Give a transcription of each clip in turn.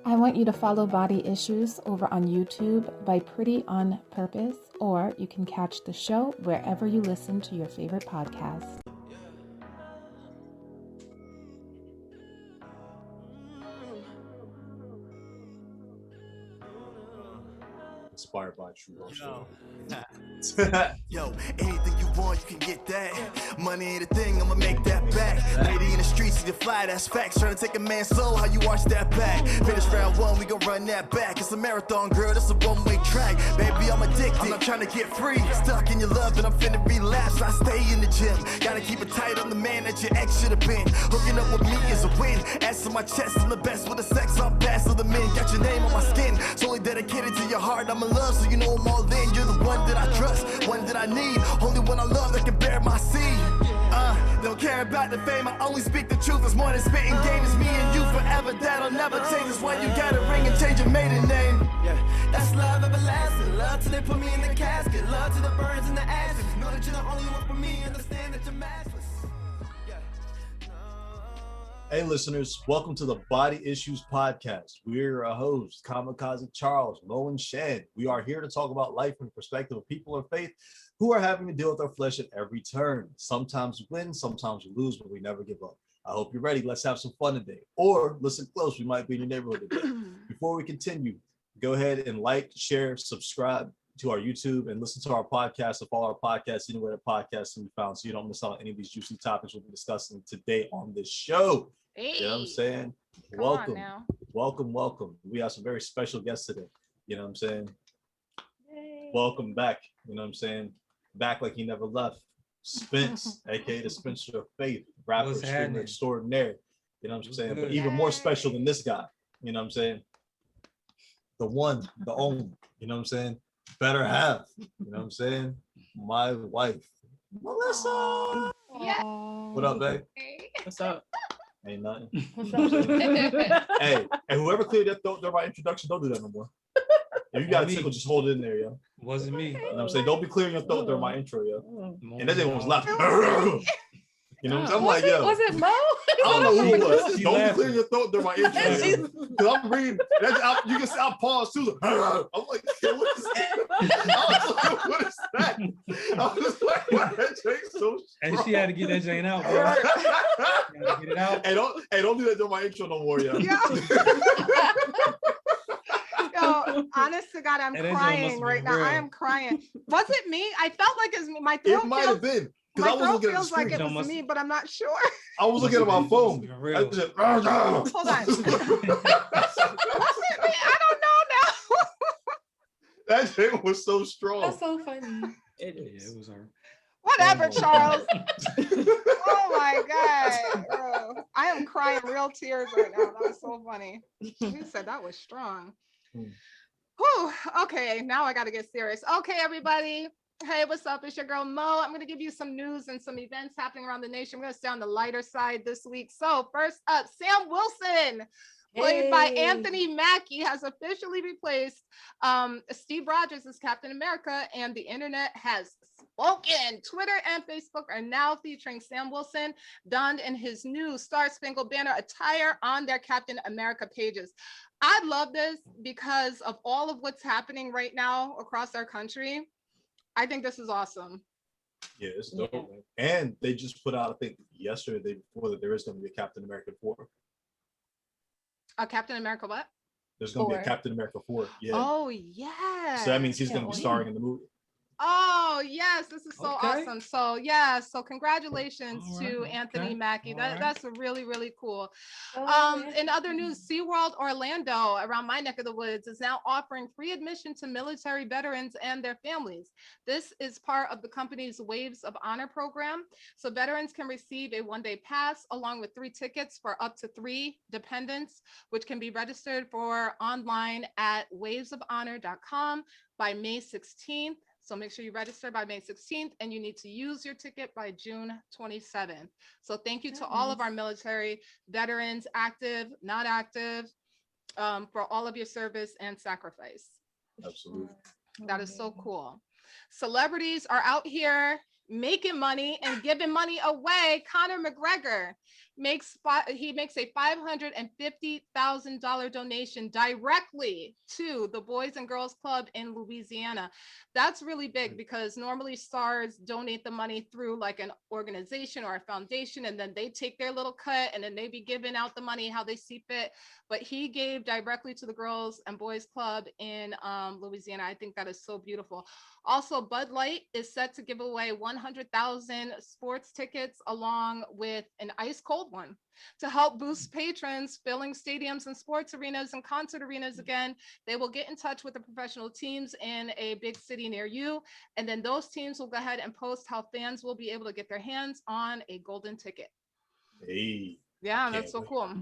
I want you to follow Body Issues over on YouTube by Pretty on Purpose, or you can catch the show wherever you listen to your favorite podcast. Inspired by true love story. Yo, anything you want, you can get that. Money ain't a thing, I'ma make that back. Lady in the streets, you fly, that's facts. Trying to take a man's soul, how you watch that back? Finish round one, we gon' run that back. It's a marathon, girl, this a one-way track. Baby, I'm addicted, I'm not trying to get free. Stuck in your love, and I'm finna relapse. I stay in the gym, gotta keep it tight on the man that your ex should've been. Hooking up with me is a win. Ass on my chest, I'm the best with the sex, I'm past of the men. Got your name on my skin, solely dedicated to your heart. I'm in love, so you know I'm all in. You're the one that I trust, one that I need, only one I love that can bear my seed. Don't care about the fame, I only speak the truth. It's more than spitting game, it's me and you forever. That'll never change. That's why you gotta ring and change your maiden name. Yeah, that's love everlasting. Love till they put me in the casket. Love to the burns and the ashes. Know that you're the only one for me. Understand that you're matchless. Hey listeners, welcome to the Body Issues Podcast. We're a host, KamiKazi Charles, Mo and Shan. We are here to talk about life from the perspective of people of faith who are having to deal with our flesh at every turn. Sometimes we win, sometimes we lose, but we never give up. I hope you're ready. Let's have some fun today. Or listen close, we might be in your neighborhood today. Before we continue, go ahead and like, share, subscribe to our YouTube, and listen to our podcast, or follow our podcast anywhere the podcast can be found, so you don't miss out on any of these juicy topics we'll be discussing today on this show. Hey, you know what I'm saying? Welcome. We have some very special guests today. You know what I'm saying? Yay. Welcome back. You know what I'm saying? Back like he never left. Spence, aka the Spencer of Faith, rapper, streamer extraordinaire. You know what I'm saying? But even more special than this guy. You know what I'm saying? The one, the only. You know what I'm saying? Better half. You know what I'm saying? My wife, Melissa. Yeah. What up, babe? Hey. What's up? Ain't nothing. Hey, and whoever cleared that throat during my introduction, don't do that no more. If you got a tickle, just hold it in there, yo. Wasn't me. You know what I'm saying? Don't be clearing your throat during my intro, yo. And that thing was laughing. You know what I'm saying? I'm like, yo. Was it Mo? I don't know who it was. She Don't be laughing. clearing your throat during my intro. Because I'm reading. You can see I pause too. I'm like, what is that? I was like, what is that? I was just like, why that Jake's so strong? And she had to get that Jane out, bro. Had to get it out. Hey, don't do that during my intro no more, yo. Yo, honest to God, I'm And that joint crying must've right been now. real. I am crying. Was it me? I felt like it's me. My throat It might have been. My I was throat looking at the feels like screen. it was me, but I'm not sure. I was looking at my phone. I Real. just, Hold on. Was it me? I don't know now. that thing was so strong. That's so funny. Yeah, it was her. Whatever, Charles. Oh my God. Bro. I am crying real tears right now. That was so funny. You said that was strong. Whew. Okay, now I got to get serious. Okay, everybody. Hey, what's up? It's your girl Mo. I'm going to give you some news and some events happening around the nation. I'm going to stay on the lighter side this week. So first up, Sam Wilson, played by Anthony Mackie, has officially replaced Steve Rogers as Captain America, and the internet has spoken. Twitter and Facebook are now featuring Sam Wilson donned in his new Star Spangled Banner attire on their Captain America pages. I love this because of all of what's happening right now across our country. I think this is awesome. Yeah, it's dope. Man. And they just put out, I think, yesterday, the day before, that there is going to be a Captain America 4. A Captain America what? There's going to be a Captain America 4. Yeah. Oh, yeah. So that means he's going to be starring in the movie. Oh, yes, this is so Okay. awesome. So, yeah, so congratulations All to right, Anthony okay. Mackie. All right. That's really, really cool. Oh, In other news, SeaWorld Orlando, around my neck of the woods, is now offering free admission to military veterans and their families. This is part of the company's Waves of Honor program. So veterans can receive a one-day pass along with 3 tickets for up to 3 dependents, which can be registered for online at wavesofhonor.com by May 16th. So make sure you register by May 16th, and you need to use your ticket by June 27th. So thank you to all of our military veterans, active, not active, for all of your service and sacrifice. Absolutely. That is so cool. Celebrities are out here making money and giving money away. Conor McGregor makes a $550,000 donation directly to the Boys and Girls Club in Louisiana. That's really big because normally stars donate the money through like an organization or a foundation, and then they take their little cut and then they be giving out the money how they see fit. But he gave directly to the Girls and Boys Club in Louisiana. I think that is so beautiful. Also, Bud Light is set to give away 100,000 sports tickets along with an ice cold one to help boost patrons filling stadiums and sports arenas and concert arenas again. They will get in touch with the professional teams in a big city near you, and then those teams will go ahead and post how fans will be able to get their hands on a golden ticket. Hey, yeah, that's so cool.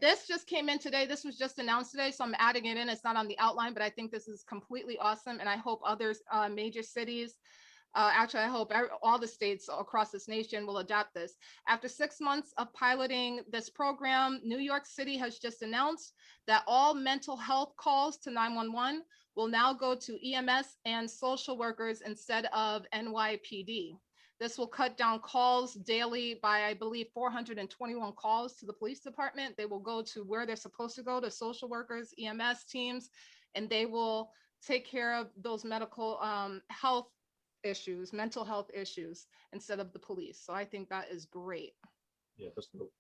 This just came in today. This was just announced today, so I'm adding it in. It's not on the outline, but I think this is completely awesome, and I hope others major cities, actually I hope all the states across this nation will adopt this. After 6 months of piloting this program, New York City has just announced that all mental health calls to 911 will now go to EMS and social workers instead of NYPD. This will cut down calls daily by, I believe, 421 calls to the police department. They will go to where they're supposed to go, to social workers, EMS teams, and they will take care of those medical health issues, mental health issues, instead of the police. So I think that is great. Yeah, that's dope.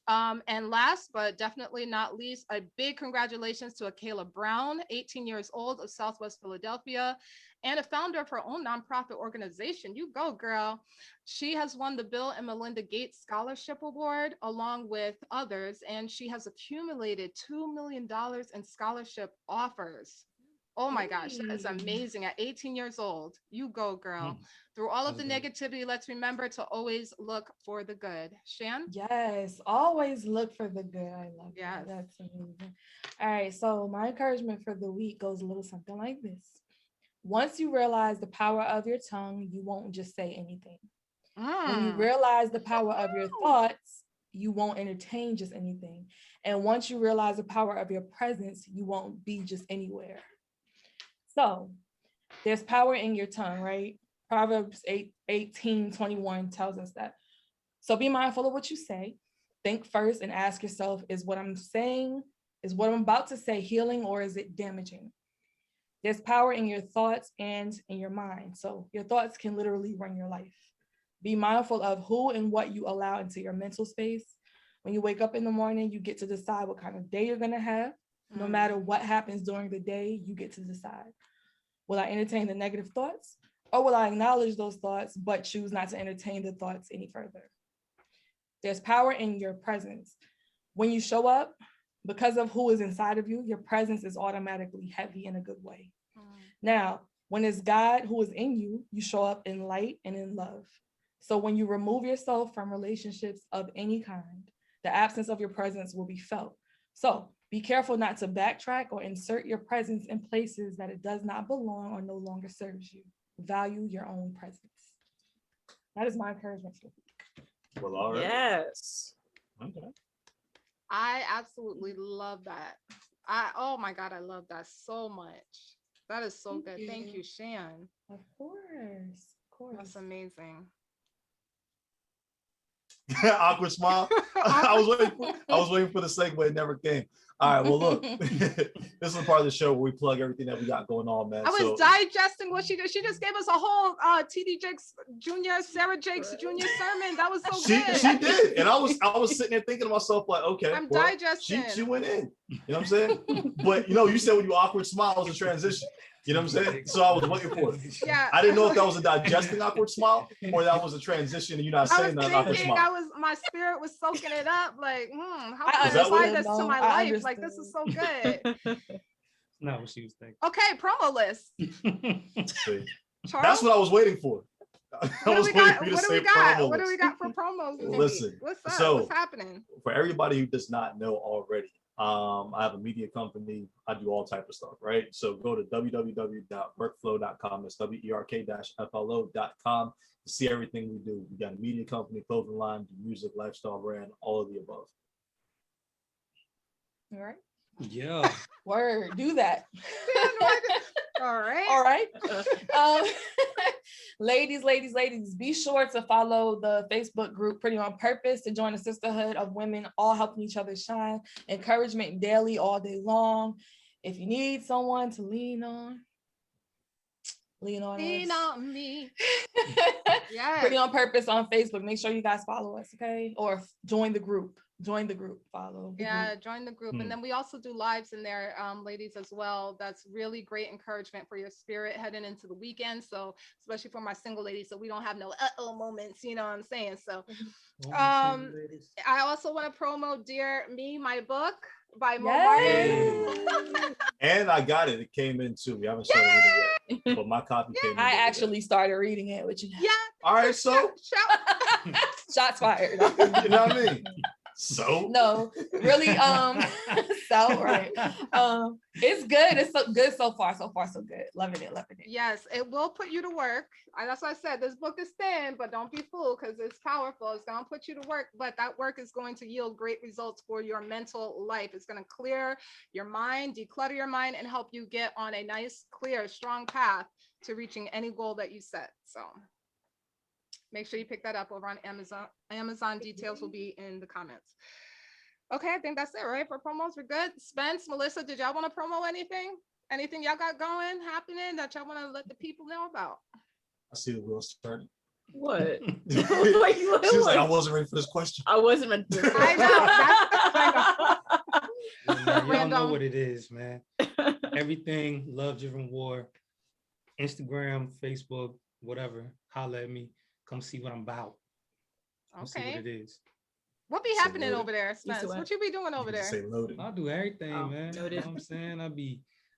And last but definitely not least, a big congratulations to Kayla Brown, 18 years old, of Southwest Philadelphia, and a founder of her own nonprofit organization. You go, girl. She has won the Bill and Melinda Gates Scholarship Award along with others, and she has accumulated $2 million in scholarship offers. Oh my gosh, that is amazing. At 18 years old, you go, girl. Through all of the negativity, let's remember to always look for the good. Shan? Yes, always look for the good. I love that. That's amazing. All right, so my encouragement for the week goes a little something like this. Once you realize the power of your tongue, you won't just say anything. When you realize the power of your thoughts, you won't entertain just anything. And once you realize the power of your presence, you won't be just anywhere. So there's power in your tongue, right? Proverbs 18:21 tells us that. So be mindful of what you say. Think first and ask yourself, is what I'm about to say healing, or is it damaging? There's power in your thoughts and in your mind. So your thoughts can literally run your life. Be mindful of who and what you allow into your mental space. When you wake up in the morning, you get to decide what kind of day you're going to have. No matter what happens during the day, you get to decide. Will I entertain the negative thoughts, or will I acknowledge those thoughts but choose not to entertain the thoughts any further? There's power in your presence. When you show up, because of who is inside of you, your presence is automatically heavy in a good way. Now, when it's God who is in you, you show up in light and in love. So when you remove yourself from relationships of any kind, the absence of your presence will be felt. So be careful not to backtrack or insert your presence in places that it does not belong or no longer serves you. Value your own presence. That is my encouragement for the week. Well, all right. Yes. Okay. I absolutely love that. Oh my God, I love that so much. That is so good. Thank you, Shan. Of course. That's amazing. Awkward smile. I was waiting for the segue. It never came. All right. Well, look, this is the part of the show where we plug everything that we got going on, man. I was digesting what she did. She just gave us a whole TD Jakes Jr., Sarah Jakes Jr. sermon. That was so good. She did, and I was sitting there thinking to myself like, okay, I'm digesting. She went in. You know what I'm saying? But you said when you awkward smile was a transition. You know what I'm saying? So I was waiting for it. Yeah. I didn't know if that was a digesting awkward smile or that was a transition and you're not saying that awkward smile. My spirit was soaking it up. Like, how can I apply this to my life? Like, this is so good. Not what she was thinking. Okay, promo list. That's what I was waiting for. What do we got for promos? Listen, what's up? So, what's happening? For everybody who does not know already, I have a media company. I do all type of stuff, right? So go to www.werkflow.com. That's werk-flo.com to see everything we do. We got a media company, clothing line, do music, lifestyle brand, all of the above. All right. Yeah. Word. Do that. All right. All right. Ladies, be sure to follow the Facebook group Pretty on Purpose to join a sisterhood of women all helping each other shine. Encouragement daily, all day long. If you need someone to lean on Lean us. on me. Yes. Pretty on Purpose on Facebook. Make sure you guys follow us, okay? Or join the group. Follow the group. Join the group. And then we also do lives in there, ladies, as well. That's really great encouragement for your spirit heading into the weekend. So especially for my single ladies, so we don't have no moments, you know what I'm saying? So I also want to promote Dear Me, my book by Mo Martin. And I got it. It came in too. We haven't started reading it yet, but my copy came in. I actually started reading it, which all right, so shots fired. You know what I mean? So no, really, so right. It's good. It's so good so far. So good. Loving it. Yes, it will put you to work. That's why I said this book is thin, but don't be fooled because it's powerful. It's gonna put you to work, but that work is going to yield great results for your mental life. It's gonna clear your mind, declutter your mind, and help you get on a nice, clear, strong path to reaching any goal that you set. So make sure you pick that up over on Amazon. Amazon details will be in the comments. Okay, I think that's it, right? For promos, we're good. Spence, Melissa, did y'all want to promo anything? Anything y'all got going, happening that y'all want to let the people know about? I see the wheels turning. What? She was like, I wasn't ready for this question. I wasn't meant to. I know. Y'all know what it is, man. Everything, Love Driven War, Instagram, Facebook, whatever. Holla at me. Come see what I'm about. Come see what it is. What be happening over there, Spence? What you be doing over there? Say loaded. I do everything, man. Noted. You know what I'm saying?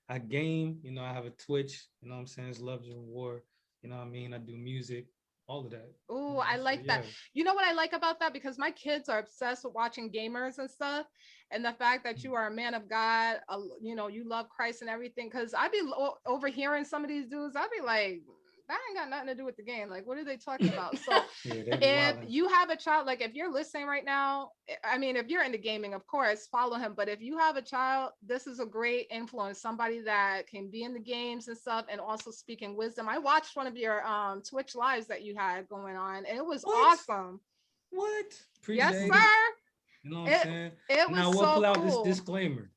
I game, you know, I have a Twitch, you know what I'm saying? It's Love Driven War. You know what I mean? I do music, all of that. Oh, I like that. You know what I like about that? Because my kids are obsessed with watching gamers and stuff. And the fact that you are a man of God, you know, you love Christ and everything. Because I be overhearing some of these dudes, I be like, that ain't got nothing to do with the game. Like, what are they talking about? So if you have a child, like if you're listening right now, I mean, if you're into gaming, of course, follow him. But if you have a child, this is a great influence, somebody that can be in the games and stuff and also speaking wisdom. I watched one of your Twitch lives that you had going on. And it was awesome. What? Yes, sir. You know what I'm saying? It was now we'll so pull out cool. this disclaimer.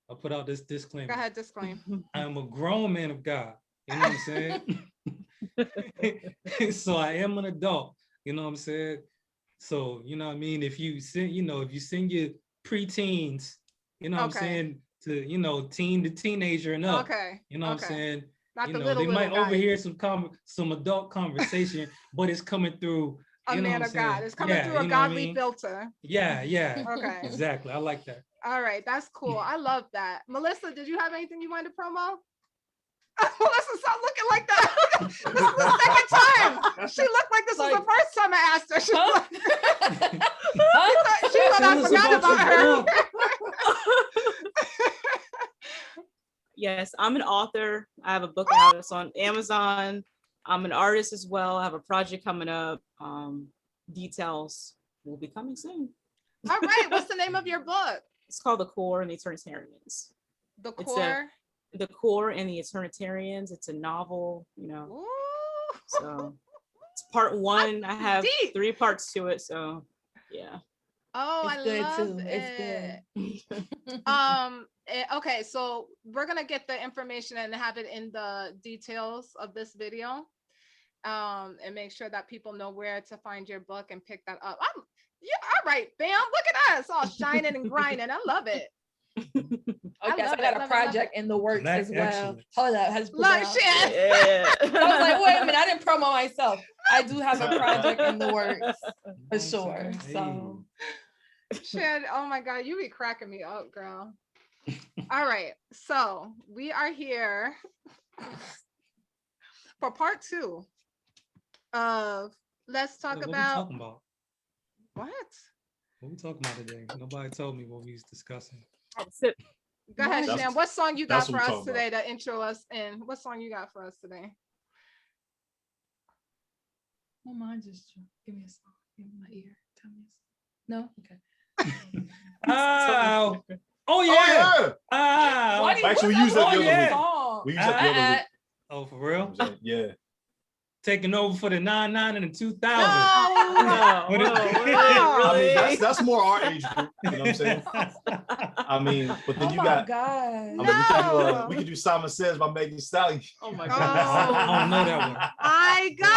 I'll put out this disclaimer. Go ahead, disclaimer. I am a grown man of God. You know what I'm saying? So I am an adult, you know what I'm saying? So, you know what I mean? If you send your preteens, you know what I'm saying, to, you know, teen to teenager and up, you know what I'm saying? Not you the know, little they might guy. overhear some adult conversation, but it's coming through a man of God. It's coming through a godly filter. Yeah. Okay. Exactly. I like that. All right, that's cool. I love that. Melissa, did you have anything you wanted to promo? Melissa, stop looking like that. This is the second time. She looked like this was the first time I asked her. She thought I forgot about her. Yes, I'm an author. I have a book out. It's on Amazon. I'm an artist as well. I have a project coming up. Details will be coming soon. All right. What's the name of your book? It's called The Core and the Eternitarians. The Core? The Core and the Eternitarians. It's a novel, you know. Ooh. So it's part one. I have 3 parts to it. So yeah. Oh, it's I good love too. it. It's good. Okay, so we're gonna get the information and have it in the details of this video, and make sure that people know where to find your book and pick that up. All right, bam! Look at us, all shining and grinding. I love it. Okay, so I got a project in the works as well. Hold up, shit. Yeah. I was like, wait a minute, I didn't promo myself. I do have a project in the works for sure. So shit, oh my God, you be cracking me up, girl. All right, so we are here for part 2 of Let's Talk About. What? What we talking about today? Nobody told me what we was discussing. Go ahead, Shan. What song you got for us today to intro us in? What song you got for us today? Oh, mine just give me a song. Give me my ear. Tell me a song. No? Okay. Oh yeah. Actually, we used that the other week. We used that the other week. Oh, for real? Yeah. taking over for the 99 and the 2000. No, Really? I mean, that's more our age group. You know what I'm saying? I mean, but then you got. God. I mean, we could do Simon Says by Megan Thee Stallion. Oh my I God. don't know that one. My gosh.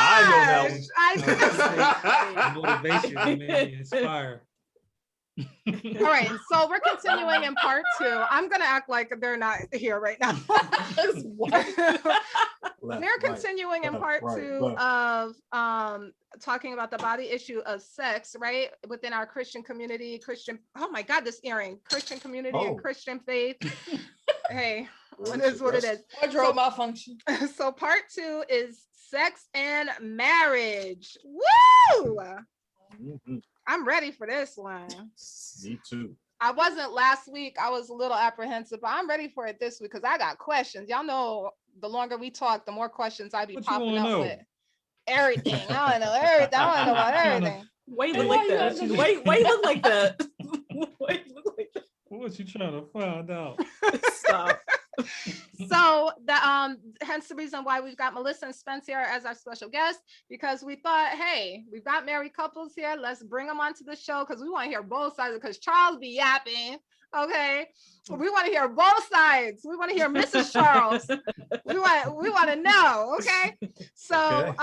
I know that one. Motivation to me, inspire. All right, so we're continuing in part 2. I'm gonna act like they're not here right now. We're continuing in part 2 of talking about the body issue of sex, right? Within our Christian community, oh my God, this earring, Christian community and Christian faith. Hey, it is what it is. Wardrobe malfunction. So part 2 is sex and marriage. Woo! Mm-hmm. I'm ready for this one. Me too. I wasn't last week. I was a little apprehensive, but I'm ready for it this week because I got questions. Y'all know the longer we talk, the more questions I be popping up with. Everything. I want to know everything. I want to know about everything. Why you look like that? Why you look like that? Why you look like that? What you trying to find out? Stop. So the hence the reason why we've got Melissa and Spence here as our special guests, because we thought, hey, we've got married couples here, let's bring them onto the show because we want to hear both sides, because Charles be yapping. Okay, we want to hear both sides. We want to hear Mrs. Charles. We want to know. Okay, so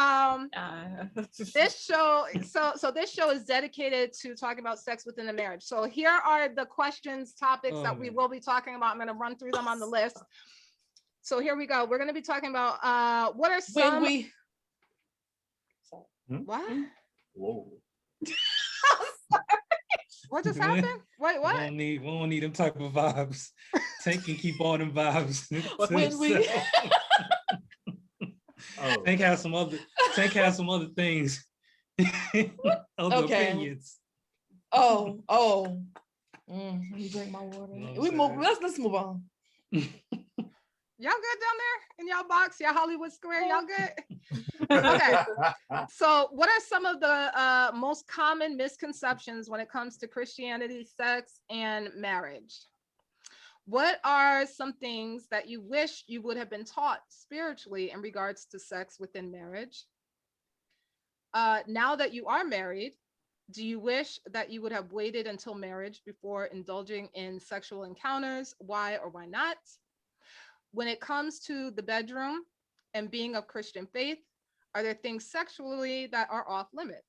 this show, so this show is dedicated to talking about sex within the marriage. So here are the questions, topics that we will be talking about. I'm going to run through them on the list. So here we go. We're going to be talking about what are some. What? Whoa. What just happened? Wait, what? We don't need them type of vibes. Tank can keep all them vibes. Tank has some other things. Other opinions. Let me drink my water. Let's move on. Y'all good down there in y'all box? Y'all Hollywood Square? Y'all good? Okay. So what are some of the most common misconceptions when it comes to Christianity, sex, and marriage? What are some things that you wish you would have been taught spiritually in regards to sex within marriage? Now that you are married, do you wish that you would have waited until marriage before indulging in sexual encounters? Why or why not? When it comes to the bedroom and being of Christian faith, are there things sexually that are off limits?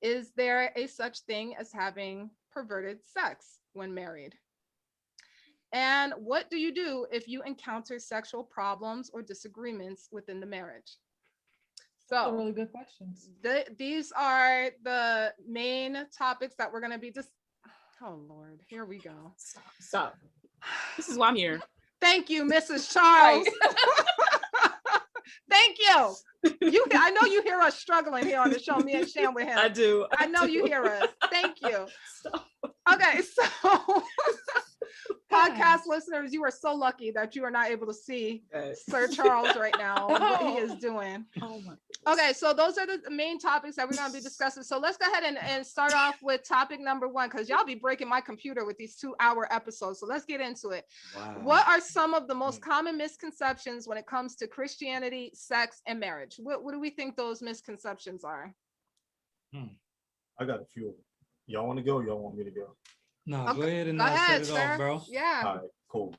Is there a such thing as having perverted sex when married? And what do you do if you encounter sexual problems or disagreements within the marriage? So really good questions. These are the main topics that we're going to be oh Lord, here we go. Stop. This is why I'm here. Thank you, Mrs. Charles. Thank you. I know you hear us struggling here on the show, me and Shan with him. I do. I know you hear us. Thank you. Okay, so podcast listeners, you are so lucky that you are not able to see Sir Charles right now, what he is doing. Oh my. Okay, so those are the main topics that we're going to be discussing. So let's go ahead and start off with topic number 1, because y'all be breaking my computer with these 2-hour episodes. So let's get into it. Wow. What are some of the most common misconceptions when it comes to Christianity, sex, and marriage? What do we think those misconceptions are? I got a few of them. Y'all want to go? Y'all want me to go? No, okay. Go ahead and set it off, bro. Yeah. All right, cool.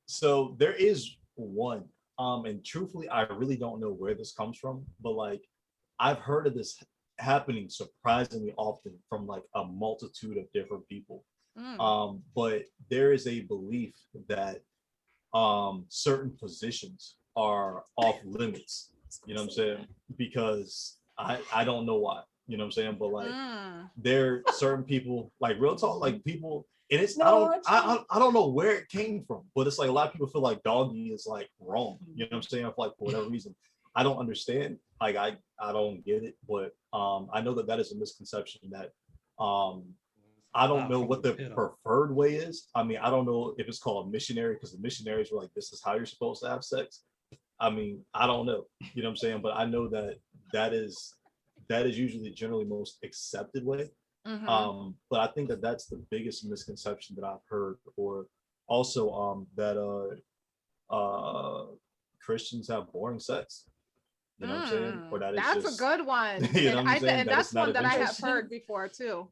So there is one. And truthfully, I really don't know where this comes from, but like I've heard of this happening surprisingly often from like a multitude of different people. But there is a belief that certain positions are off limits. You know what I'm saying? Because I don't know why. You know what I'm saying? But like there are certain people, like real talk, like people. And it's I don't know where it came from, but it's like a lot of people feel like doggy is like wrong. You know what I'm saying? For whatever reason, I don't understand. Like I don't get it, but I know that is a misconception that I don't know what the preferred way is. I mean, I don't know if it's called missionary because the missionaries were like, this is how you're supposed to have sex. I mean, I don't know. You know what I'm saying? But I know that is usually generally most accepted way. But I think that's the biggest misconception that I've heard, or also that Christians have boring sex. You know what I'm saying? Or that that's just, a good one. You know what I'm saying? And that's one that I have heard before too.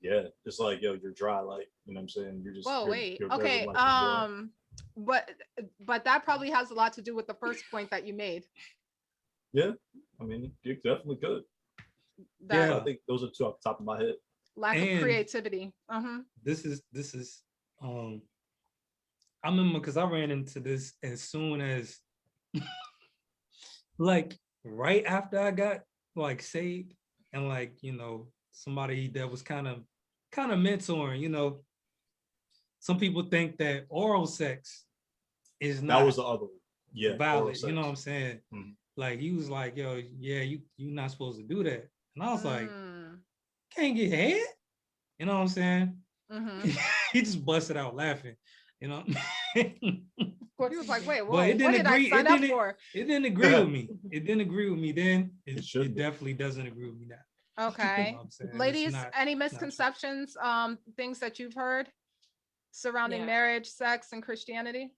Yeah, it's like, yo, you're dry, like, you know what I'm saying? You're just. Whoa, wait. Your Okay. But that probably has a lot to do with the first point that you made. Yeah, I mean, you definitely could. I think those are two off the top of my head. Lack of creativity. This is I remember because I ran into this as soon as like right after I got like saved, and like, you know, somebody that was kind of mentoring, you know, some people think that oral sex is not, that was the other one. Yeah, valid, you know what I'm saying? Mm-hmm. Like he was like, yo, yeah, you're not supposed to do that. And I was like, can't get head? You know what I'm saying? He just busted out laughing, you know. He was like, wait, what did I sign up for? It didn't agree with me. It didn't agree with me then. It definitely doesn't agree with me now. Okay. You know, ladies, any misconceptions, things that you've heard surrounding marriage, sex, and Christianity?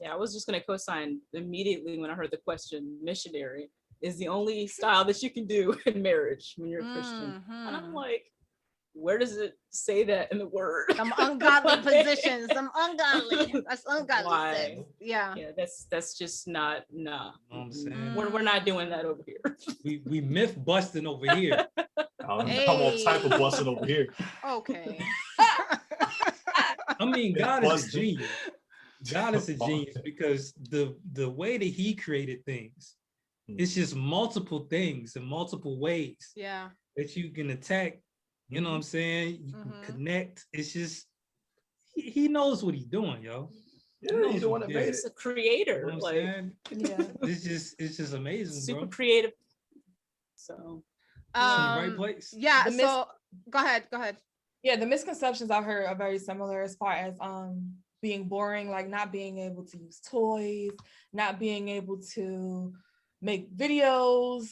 Yeah, I was just going to co-sign immediately when I heard the question. Missionary is the only style that you can do in marriage when you're a Christian. And I'm like, where does it say that in the word? Some ungodly positions, some ungodly. That's ungodly sex. Yeah. Yeah, that's just not, nah. You know what I'm saying? We're not doing that over here. We myth busting over here. I'm all type of busting over here. Okay. I mean, God is a genius. God is a genius because the way that he created things, it's just multiple things in multiple ways. Yeah. That you can attack, you know what I'm saying? You can connect. It's just, he knows what he's doing, yo. Yeah, he's the one that made it. He's a creator. You know what I'm saying? It's just amazing, super bro. Creative. So in the right place. Yeah. So go ahead. Yeah, the misconceptions I heard are very similar as far as being boring, like not being able to use toys, not being able to make videos,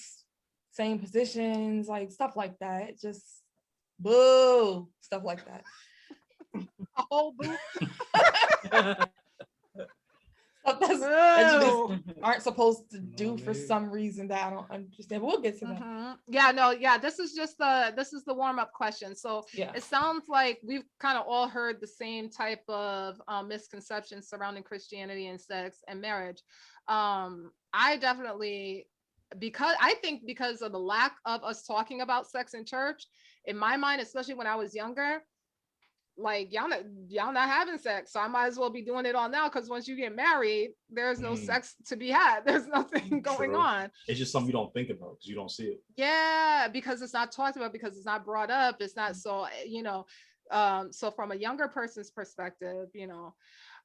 same positions, like stuff like that. Just boo, stuff like that. A whole boo. Stuff that you just aren't supposed to do for some reason that I don't understand. But we'll get to that. Yeah, no, yeah. This is the warm-up question. So it sounds like we've kind of all heard the same type of misconceptions surrounding Christianity and sex and marriage. I definitely, because of the lack of us talking about sex in church, in my mind, especially when I was younger, like y'all not having sex, so I might as well be doing it all now, because once you get married, there's no sex to be had. There's nothing going on. It's just something you don't think about because you don't see it. Yeah, because it's not talked about, because it's not brought up. It's not so, you know, so from a younger person's perspective, you know.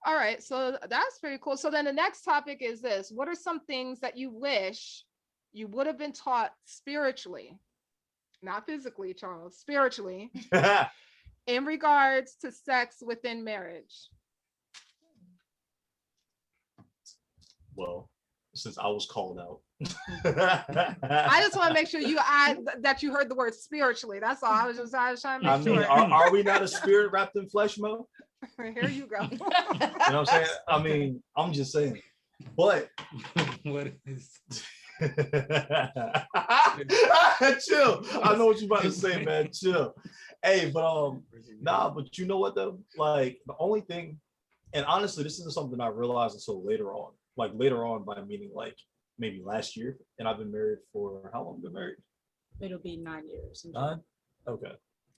All right, so that's pretty cool. So then the next topic is this: what are some things that you wish you would have been taught spiritually, not physically, Charles, spiritually, in regards to sex within marriage? Well, since I was called out. I just want to make sure that you heard the word spiritually. That's all. I was trying to make sure. Are we not a spirit wrapped in flesh, Mo? Here you go. You know what I'm saying? I mean, I'm just saying. But what is chill. I know what you're about to say, man. Chill. Hey, but but you know what though? Like the only thing, and honestly, this isn't something I realized until later on. Like later on, by meaning like maybe last year, and I've been married for how long? Been married? It'll be 9 years. 9? Okay.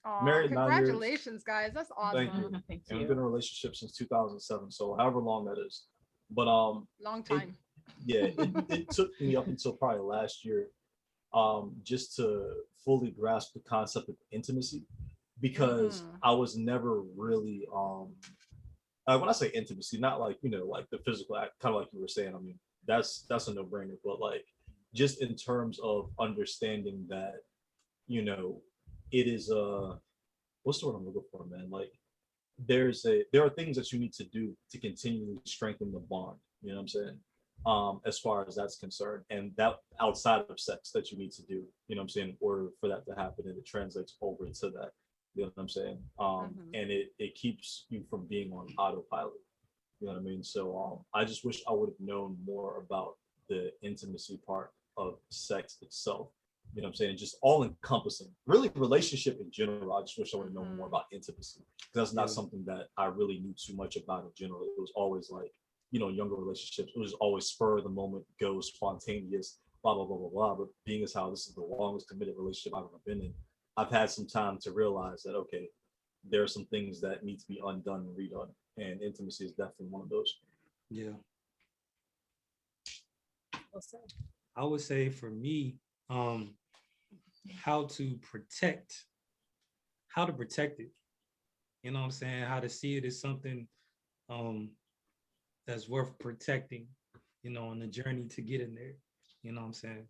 Aww, married 9 years. Congratulations, guys. That's awesome. Thank you. Thank you. And we've been in a relationship since 2007, so however long that is. But long time. It took me up until probably last year just to fully grasp the concept of intimacy, because I was never really when I say intimacy, not like, you know, like the physical act, kind of like you were saying. I mean, that's a no-brainer, but like just in terms of understanding that, you know, it is what's the word I'm looking for, man? Like there are things that you need to do to continually strengthen the bond, you know what I'm saying? As far as that's concerned, and that outside of sex that you need to do, you know what I'm saying, in order for that to happen, and it translates over to that, you know what I'm saying? And it keeps you from being on autopilot, you know what I mean? So I just wish I would have known more about the intimacy part of sex itself. You know what I'm saying? Just all encompassing, really relationship in general. I just wish I would have known more about intimacy. That's not something that I really knew too much about in general. It was always like, you know, younger relationships, it was always spur of the moment, go spontaneous, blah, blah, blah, blah, blah. But being as how this is the longest committed relationship I've ever been in, I've had some time to realize that, okay, there are some things that need to be undone and redone. And intimacy is definitely one of those. Yeah. I would say for me, how to protect it. You know what I'm saying? How to see it as something that's worth protecting, you know, on the journey to get in there. You know what I'm saying?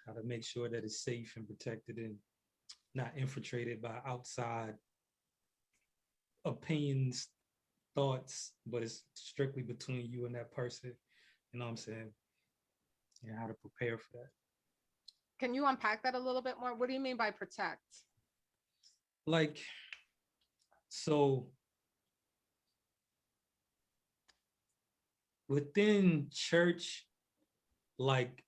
How to make sure that it's safe and protected and not infiltrated by outside opinions, thoughts, but it's strictly between you and that person. You know what I'm saying? And how to prepare for that. Can you unpack that a little bit more? What do you mean by protect? Like, so within church, like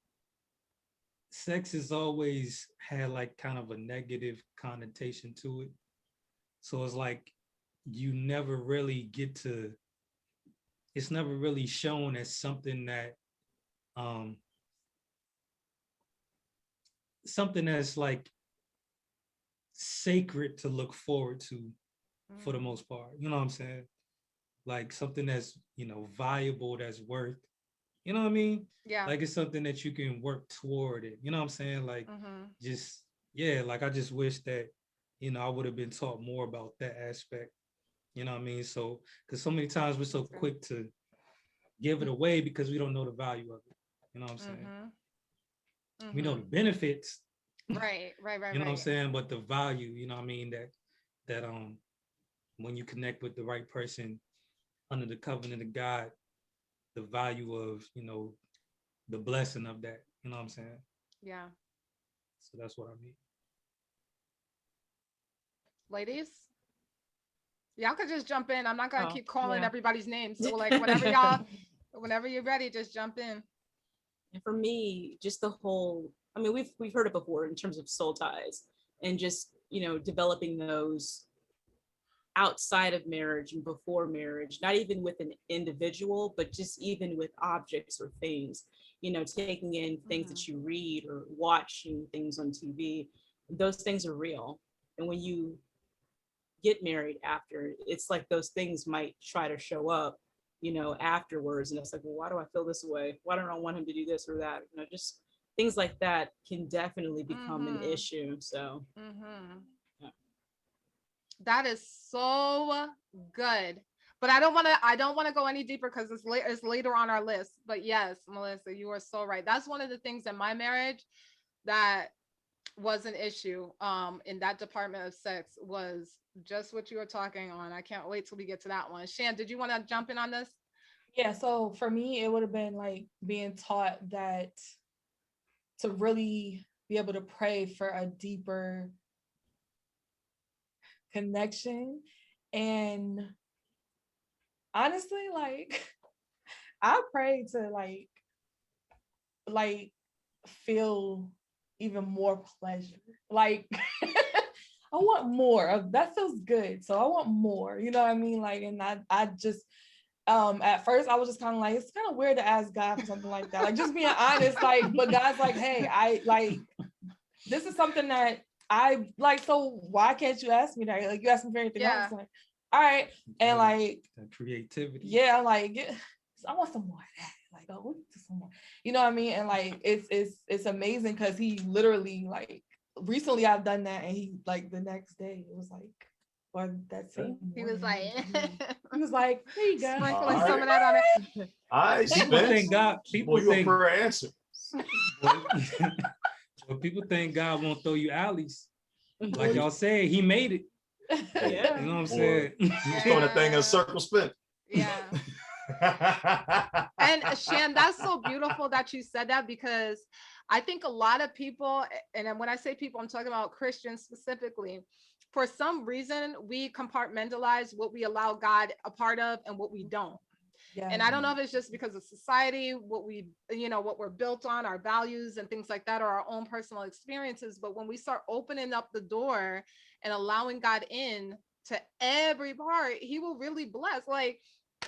sex has always had like kind of a negative connotation to it. So it's like you never really get to, it's never really shown as something that something that's like sacred to look forward to for the most part. You know what I'm saying? Like something that's, you know, valuable, that's worth, you know what I mean? Yeah. Like it's something that you can work toward it. You know what I'm saying? Like just, yeah, like I just wish that, you know, I would have been taught more about that aspect. You know what I mean? So, because so many times we're so quick to give it away because we don't know the value of it. You know what I'm saying? We know the benefits. Right. You know what I'm saying? But the value, you know what I mean, that when you connect with the right person under the covenant of God, the value of, you know, the blessing of that, you know what I'm saying? Yeah. So that's what I mean. Ladies, y'all could just jump in. I'm not gonna keep calling everybody's names. So like whenever you're ready, just jump in. And for me, just the whole, I mean, we've heard it before in terms of soul ties and just, you know, developing those outside of marriage and before marriage, not even with an individual, but just even with objects or things, you know, taking in things that you read or watching things on TV. Those things are real. And when you get married after, it's like those things might try to show up, you know, afterwards. And it's like, well, why do I feel this way? Why don't I want him to do this or that? You know, just things like that can definitely become an issue. So yeah. That is so good. But I don't want to go any deeper because it's later on our list. But yes, Melissa, you are so right. That's one of the things in my marriage that was an issue in that department of sex, was just what you were talking on. I can't wait till we get to that one. Shan, did you want to jump in on this? Yeah, so for me, it would have been like being taught that to really be able to pray for a deeper connection. And honestly, like I pray to like feel even more pleasure. Like I want more. That feels good. So I want more. You know what I mean? Like, and I just at first I was just kind of like, it's kind of weird to ask God for something like that. Like just being honest, like, but God's like, hey, I like this is something that I like, so why can't you ask me that? Like you ask me for anything else. Like, all right. And like creativity. Yeah, like I want some more of that. Like, oh, we need some more. You know what I mean? And like it's amazing because he literally, like, recently I've done that, and he, like, the next day it was like, or that same morning, he was like, here you go, sprinkling some of that on it. People think God. People think for answer. Well, people think God won't throw you alleys. Like y'all said, he made it. Yeah. You know what I'm saying? He's throwing that thing in a circle spin. Yeah. And Shan, that's so beautiful that you said that, because I think a lot of people, and when I say people, I'm talking about Christians specifically, for some reason we compartmentalize what we allow God a part of and what we don't. Yeah. And I don't know if it's just because of society, what we're built on, our values and things like that, or our own personal experiences. But when we start opening up the door and allowing God in to every part, he will really bless. Like,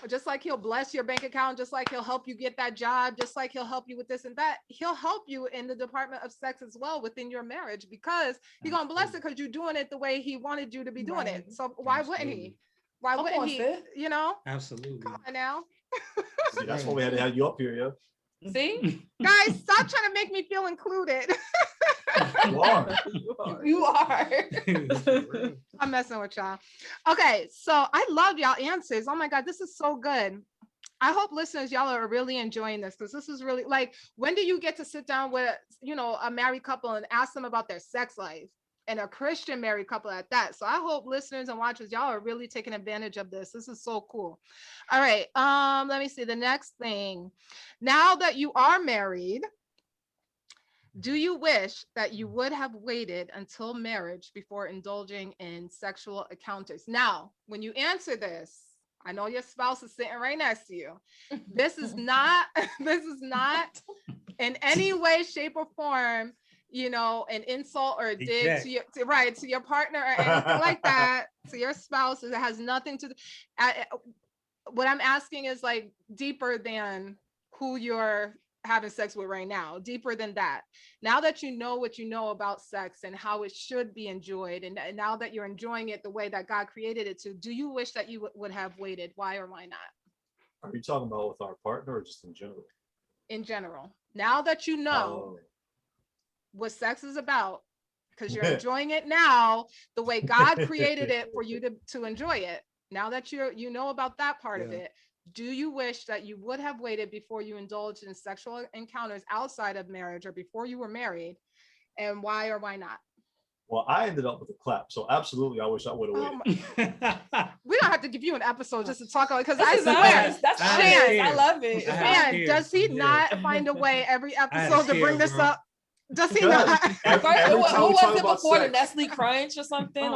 just like he'll bless your bank account, just like he'll help you get that job, just like he'll help you with this and that, he'll help you in the department of sex as well within your marriage, because he's gonna bless it because you're doing it the way he wanted you to be doing it. So why wouldn't he? Why wouldn't he? You know? Absolutely. Come on now. See, that's why we had to have you up here, yo. See? Guys, stop trying to make me feel included. You are. You are. I'm messing with y'all. Okay, so I love y'all answers. Oh my God, this is so good. I hope listeners, y'all are really enjoying this, because this is really, like, when do you get to sit down with, a married couple and ask them about their sex life, and a Christian married couple at that? So I hope listeners and watchers, y'all are really taking advantage of this. This is so cool. All right, let me see the next thing. Now that you are married, do you wish that you would have waited until marriage before indulging in sexual encounters? Now, when you answer this, I know your spouse is sitting right next to you. This is not in any way, shape, or form, an insult or a dig to your partner or anything like that, to your spouse. It has nothing to do. What I'm asking is, like, deeper than who you're having sex with right now, deeper than that. Now that you know what you know about sex and how it should be enjoyed, and now that you're enjoying it the way that God created it to, do you wish that you would have waited? Why or why not? Are you talking about with our partner or just in general? In general. Now that you know what sex is about, because you're enjoying it now the way God created it for you to enjoy it. Now that you know about that part of it, do you wish that you would have waited before you indulged in sexual encounters outside of marriage or before you were married? And why or why not? Well, I ended up with a clap, so absolutely, I wish I would have waited. We don't have to give you an episode just to talk about it, because I swear, that's I love it. Man, does he not find a way every episode to bring this up? Does he not? Who was it before, the Nestle Crunch or something?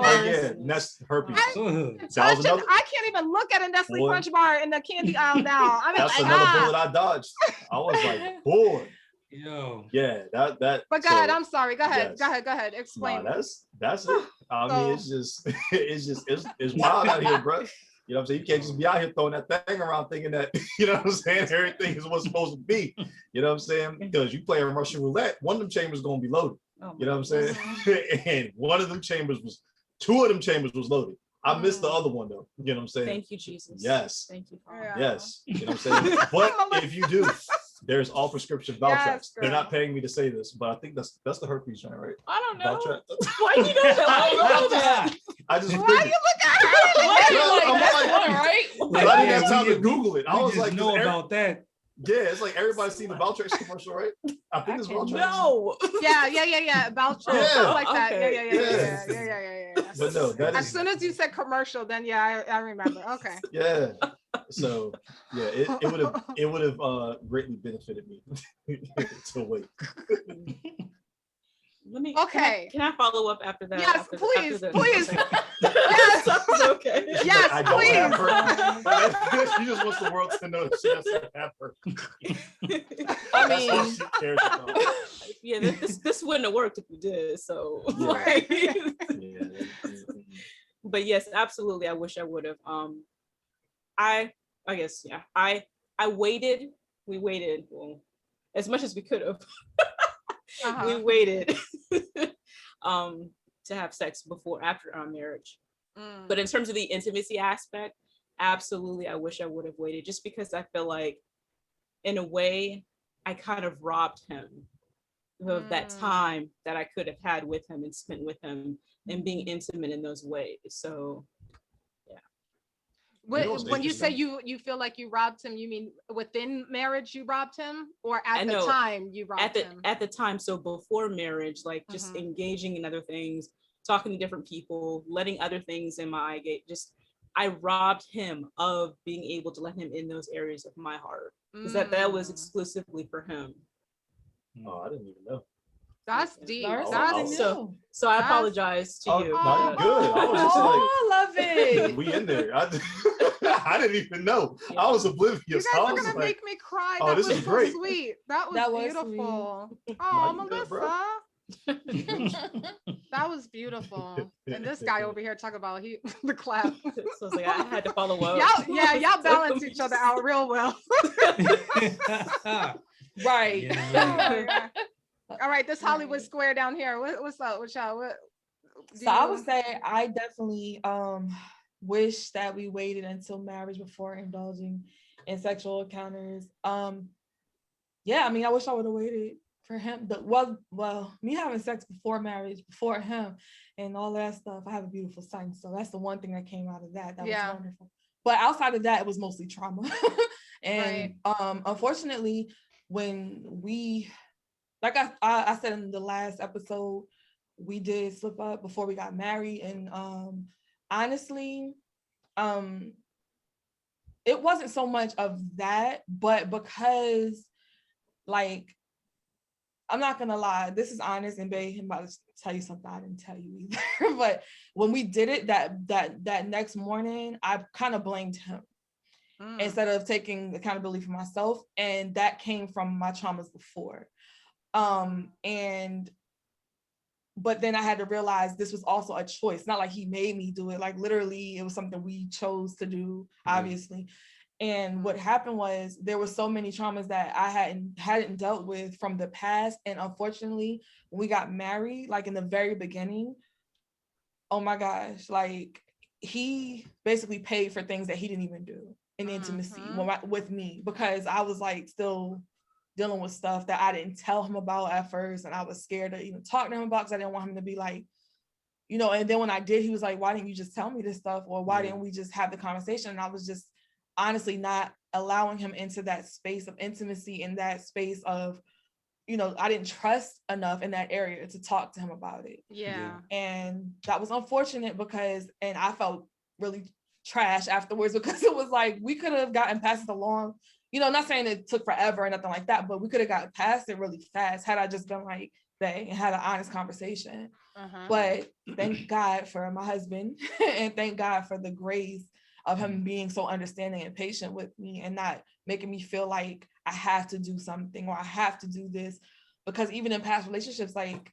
Nestle herpes. I can't even look at a Nestle Crunch bar in the candy aisle now. I mean, that's another bullet I dodged. I was like, boy. Yo. Yeah, that. But go ahead. I'm sorry. Go ahead. Yes. Go ahead. Explain. Nah, that's it. I mean, it's wild out here, bro. You know what I'm saying? You can't just be out here throwing that thing around thinking that, you know what I'm saying, everything is what's supposed to be. You know what I'm saying? Because you play Russian roulette, one of them chambers going to be loaded. You know what I'm saying? And two of them chambers was loaded. I missed the other one though. You know what I'm saying? Thank you, Jesus. Yes. Thank you. Yes. You know what I'm saying? But if you do, there's all prescription Valtrex. They're not paying me to say this, but I think that's the herpes joint, right? I don't know. Why you know that? Why you know that? I just why you look at her? I didn't have time to Google it. I was like, know about that. Yeah, it's like everybody's seen the Valtrex commercial, right? I think it's Valtrex. No. Yeah. Valtrex, stuff like that. Okay. Yeah. But no, that as soon as you said commercial, then I remember. Okay. Yeah. So yeah, it would have greatly benefited me to wait. Okay. Can I follow up after that? Yes, please. Yes, okay. Yes, I please. Don't have her. She just wants the world to know that she doesn't have her. I mean, that's what she cares about. Yeah, this wouldn't have worked if you did. So, but yes, absolutely. I wish I would have. I guess I waited. We waited as much as we could have. We waited to have sex after our marriage. But in terms of the intimacy aspect, absolutely, I wish I would have waited, just because I feel like, in a way, I kind of robbed him of that time that I could have had with him and spent with him and being intimate in those ways. So when you say you feel like you robbed him, you mean within marriage you robbed him, or at the time you robbed him? At the time, so before marriage, like just engaging in other things, talking to different people, letting other things in my eye gate, I robbed him of being able to let him in those areas of my heart, because that was exclusively for him. Oh, I didn't even know. That's deep. So I apologize to you. No, you're good. I was just I love it. We in there. I didn't even know. Yeah. I was oblivious. You guys are gonna make me cry. That was so great. Sweet. That was beautiful. Sweet. Oh, Melissa. That was beautiful. And this guy over here talking about the clap. So it's like I had to follow up. Y'all balance each other out real well. Right. Yeah. Oh, all right, this Hollywood Square down here. What's up with y'all? So I would say I definitely wish that we waited until marriage before indulging in sexual encounters. Yeah, I mean, I wish I would have waited for him. Well, me having sex before marriage, before him, and all that stuff. I have a beautiful son, so that's the one thing that came out of that. That was wonderful. But outside of that, it was mostly trauma. And unfortunately, when we, like I said in the last episode, we did slip up before we got married, and honestly, it wasn't so much of that, but because, like, I'm not gonna lie, this is honest, and babe, I'm about to tell you something I didn't tell you either. But when we did it that next morning, I kind of blamed him instead of taking accountability for myself, and that came from my traumas before. But then I had to realize this was also a choice, not like he made me do it. Like literally, it was something we chose to do, obviously. And what happened was there were so many traumas that I hadn't dealt with from the past. And unfortunately, when we got married, like in the very beginning, oh my gosh, like he basically paid for things that he didn't even do in intimacy with me, because I was like still dealing with stuff that I didn't tell him about at first. And I was scared to even talk to him about, because I didn't want him to be like, you know, and then when I did, he was like, why didn't you just tell me this stuff? Or why didn't we just have the conversation? And I was just honestly not allowing him into that space of intimacy, and that space of, you know, I didn't trust enough in that area to talk to him about it. Yeah. And that was unfortunate and I felt really trash afterwards, because it was like, we could have gotten past it along, you know, not saying it took forever or nothing like that, but we could have gotten past it really fast had I just been like, bae, and had an honest conversation. But thank God for my husband and thank God for the grace of him being so understanding and patient with me, and not making me feel like I have to do something or I have to do this. Because even in past relationships, like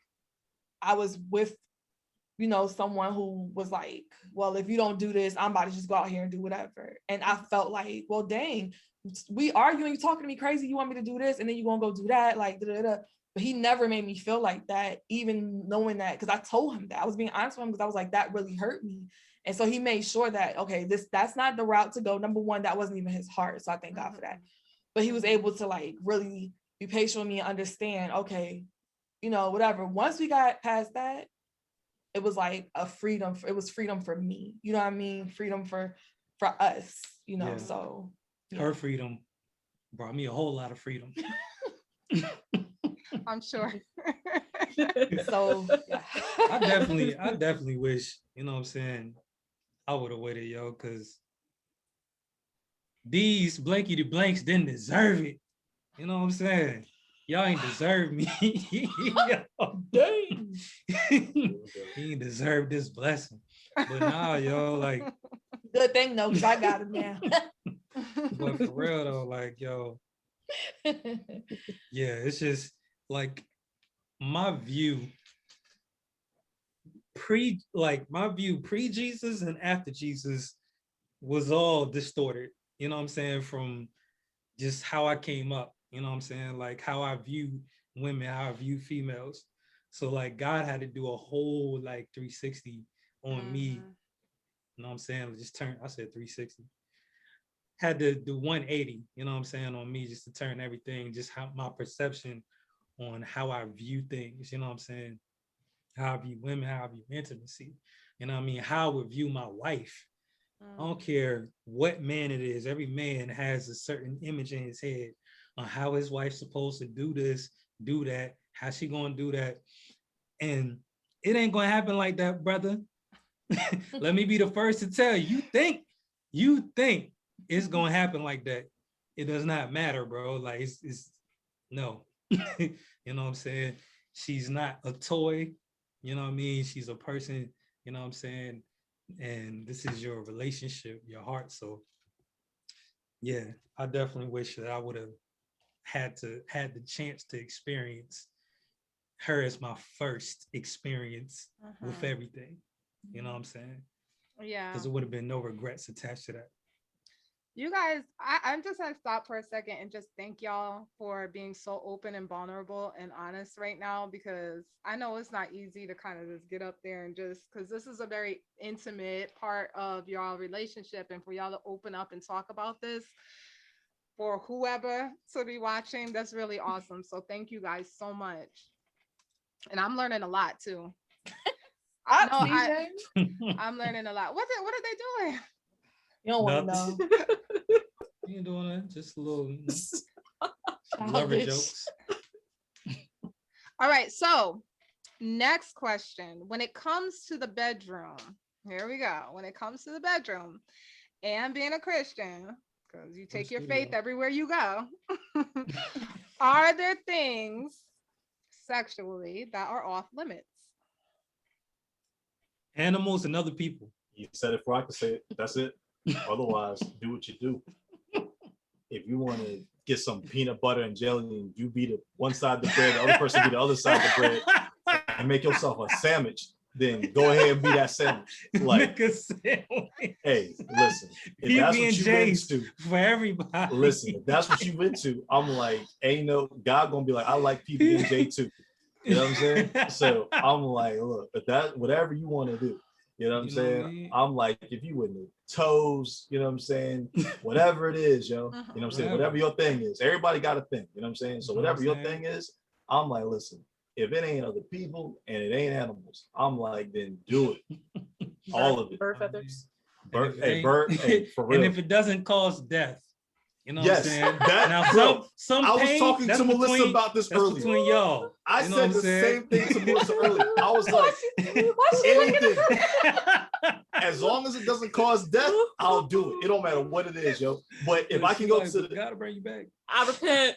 I was with, you know, someone who was like, well, if you don't do this, I'm about to just go out here and do whatever. And I felt like, well, dang, we arguing, you talking to me crazy, you want me to do this, and then you gonna go do that, like da-da-da. But he never made me feel like that, even knowing that, because I told him that. I was being honest with him, because I was like, that really hurt me. And so he made sure that, okay, that's not the route to go. Number one, that wasn't even his heart. So I thank God for that. But he was able to like really be patient with me and understand, okay, you know, whatever. Once we got past that, it was like a freedom. It was freedom for me. You know what I mean? Freedom for us, you know, so. Yeah. Her freedom brought me a whole lot of freedom. I'm sure. So yeah. I definitely wish, you know what I'm saying, I would have waited, yo, because these blankety blanks didn't deserve it. You know what I'm saying? Y'all ain't deserve me. Dang. He ain't deserve this blessing. But nah, yo, like. Good thing though, because I got him now. But for real though, like, yo. Yeah, it's just like my view pre-Jesus and after Jesus was all distorted, you know what I'm saying, from just how I came up, you know what I'm saying, like how I view women, how I view females. So like God had to do a whole like 360 on me, you know what I'm saying, I said 360. Had to do 180, you know what I'm saying, on me, just to turn everything, just how my perception on how I view things, you know what I'm saying, how I view women, how I view intimacy, you know what I mean, how I would view my wife. I don't care what man it is, every man has a certain image in his head on how his wife's supposed to do this, do that, how she gonna do that. And it ain't gonna happen like that, brother. Let me be the first to tell you, you think it's gonna happen like that. It does not matter, bro. Like it's no. You know what I'm saying? She's not a toy, you know what I mean? She's a person, you know what I'm saying, and this is your relationship, your heart. So yeah, I definitely wish that I would have had the chance to experience her as my first experience with everything. You know what I'm saying? Yeah. Because there would have been no regrets attached to that. You guys, I'm just gonna stop for a second and just thank y'all for being so open and vulnerable and honest right now, because I know it's not easy to kind of just get up there and just, because this is a very intimate part of y'all relationship, and for y'all to open up and talk about this for whoever to be watching, that's really awesome. So thank you guys so much. And I'm learning a lot too. I'm learning a lot. What are they doing? You don't want to know. You ain't doing that. Just a little lover jokes. All right. So next question. When it comes to the bedroom, here we go. When it comes to the bedroom and being a Christian, because you take your faith everywhere you go, are there things sexually that are off limits? Animals and other people. You said it before I could say it. That's it. Otherwise, do what you do. If you want to get some peanut butter and jelly and you be the one side of the bread, the other person be the other side of the bread, and make yourself a sandwich, then go ahead and be that sandwich. Like, make a sandwich. Hey, listen, if that's what you into, for everybody. Listen, if that's what you into, I'm like, ain't no God gonna be like, I like PB&J too. You know what I'm saying? So I'm like, look, if that whatever you want to do. You know what I'm saying? I'm like, if you with the toes, you know what I'm saying? Whatever it is, yo. You know what I'm saying? Whatever your thing is. Everybody got a thing. You know what I'm saying? So whatever your thing is, I'm like, listen, if it ain't other people and it ain't animals, I'm like, then do it. All of it. Bird feathers. Bird, hey, for real. And if it doesn't cause death, you know what I'm saying? Now, some I was talking to Melissa about this earlier. Between y'all. I said the same thing to Melissa earlier. I was like, anything. As long as it doesn't cause death, I'll do it. It don't matter what it is, yo. But if I can go to the gotta bring you back. I repent.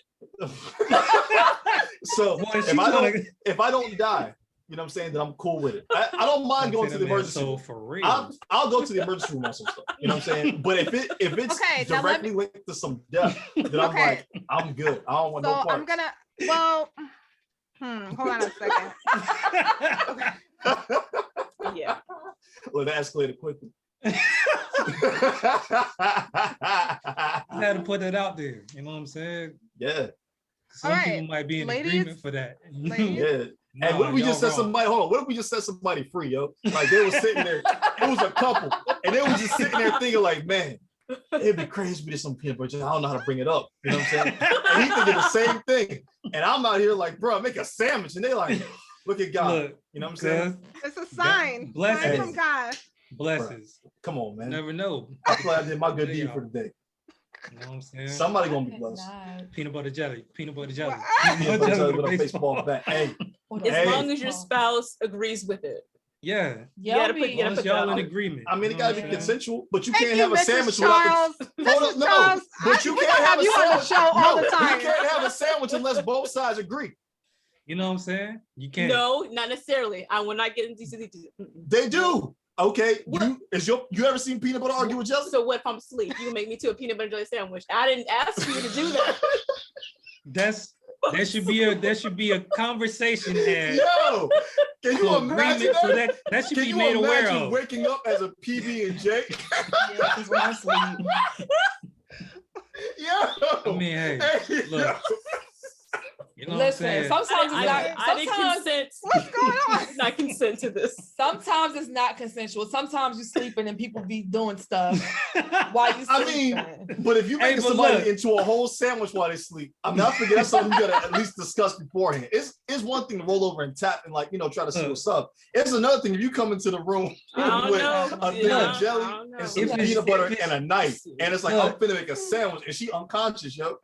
So if I don't die, you know what I'm saying, then I'm cool with it. I don't mind going to the emergency room. For real. I'll go to the emergency room on some stuff. You know what I'm saying? But if it's directly linked to some death, then I'm like, I'm good. I don't want no parts. I'm gonna hold on a second. Yeah. Well, that escalated quickly. I had to put that out there. You know what I'm saying? Yeah. Some people might be in agreement for that. Yeah. No, and what if we just set somebody? Hold on. What if we just set somebody free, yo? Like they were sitting there. It was a couple, and they was just sitting there thinking, like, man, it'd be crazy if we did some peanut butter. I don't know how to bring it up. You know what I'm saying? And he thinking the same thing. And I'm out here like, bro, make a sandwich, and they like, look at God. Look, you know what I'm saying? It's a sign. Blessings from God. Blessings. Bro, come on, man. Never know. I'm glad I did my good deed for the day. You know what I'm saying? Somebody gonna be blessed. Peanut butter jelly. Peanut butter jelly. Peanut butter jelly with a baseball bat. Hey. As long as your spouse agrees with it. Yeah. You gotta put y'all in agreement. I mean, it gotta be consensual, but you can't have a sandwich without no. But you can't have a sandwich. All the time. You can't have a sandwich unless both sides agree. You know what I'm saying? You can't. No, not necessarily. I will not get into these. They do. Okay. You ever seen peanut butter argue with jelly? So what if I'm asleep? You make me to a peanut butter jelly sandwich. I didn't ask you to do that. There should be a conversation had. Yo, can you imagine that? So that should be made aware of. Waking up as a PB&J? Yeah, he's my sleep. Yo. I mean, hey, look. You know Listen, sometimes it's not. I didn't consent. What's going on? Not consent to this. Sometimes it's not consensual. Sometimes you're sleeping and people be doing stuff while you sleeping. I mean, but if you make somebody into a whole sandwich while they sleep, I'm not forgetting that's something you gotta at least discuss beforehand. It's one thing to roll over and tap and try to see what's up. It's another thing if you come into the room with a thing of jelly and some peanut butter and a knife, and it's like I'm finna make a sandwich and she unconscious, yo.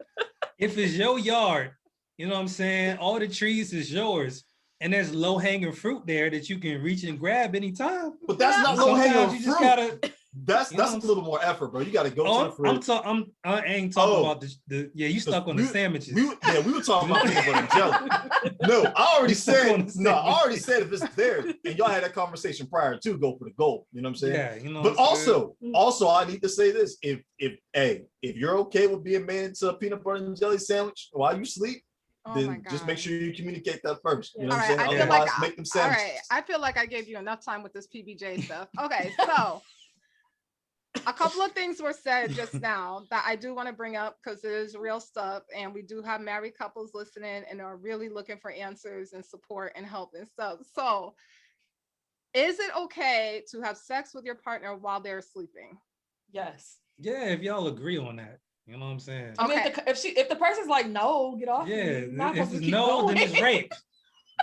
If it's your yard. You know what I'm saying? All the trees is yours. And there's low-hanging fruit there that you can reach and grab anytime. But that's not low-hanging fruit. that's a little more effort, bro. You got to go to the fridge. I ain't talking about you stuck on the sandwiches. We were talking about peanut butter and jelly. No, I already said if it's there, and y'all had that conversation prior to go for the gold. You know what I'm saying? Yeah, you know. But also, I need to say this: if you're okay with being made into a peanut butter and jelly sandwich while you sleep, then just make sure you communicate that first. You know what I'm saying? Otherwise, make them sandwiches. All right, I feel like I gave you enough time with this PBJ stuff. Okay, so a couple of things were said just now that I do want to bring up because it is real stuff, and we do have married couples listening and are really looking for answers and support and help and stuff. So, is it okay to have sex with your partner while they're sleeping? Yes. Yeah, if y'all agree on that. You know what I'm saying? I mean, if the person's like, no, get off. Yeah, if it's no, then it's rape.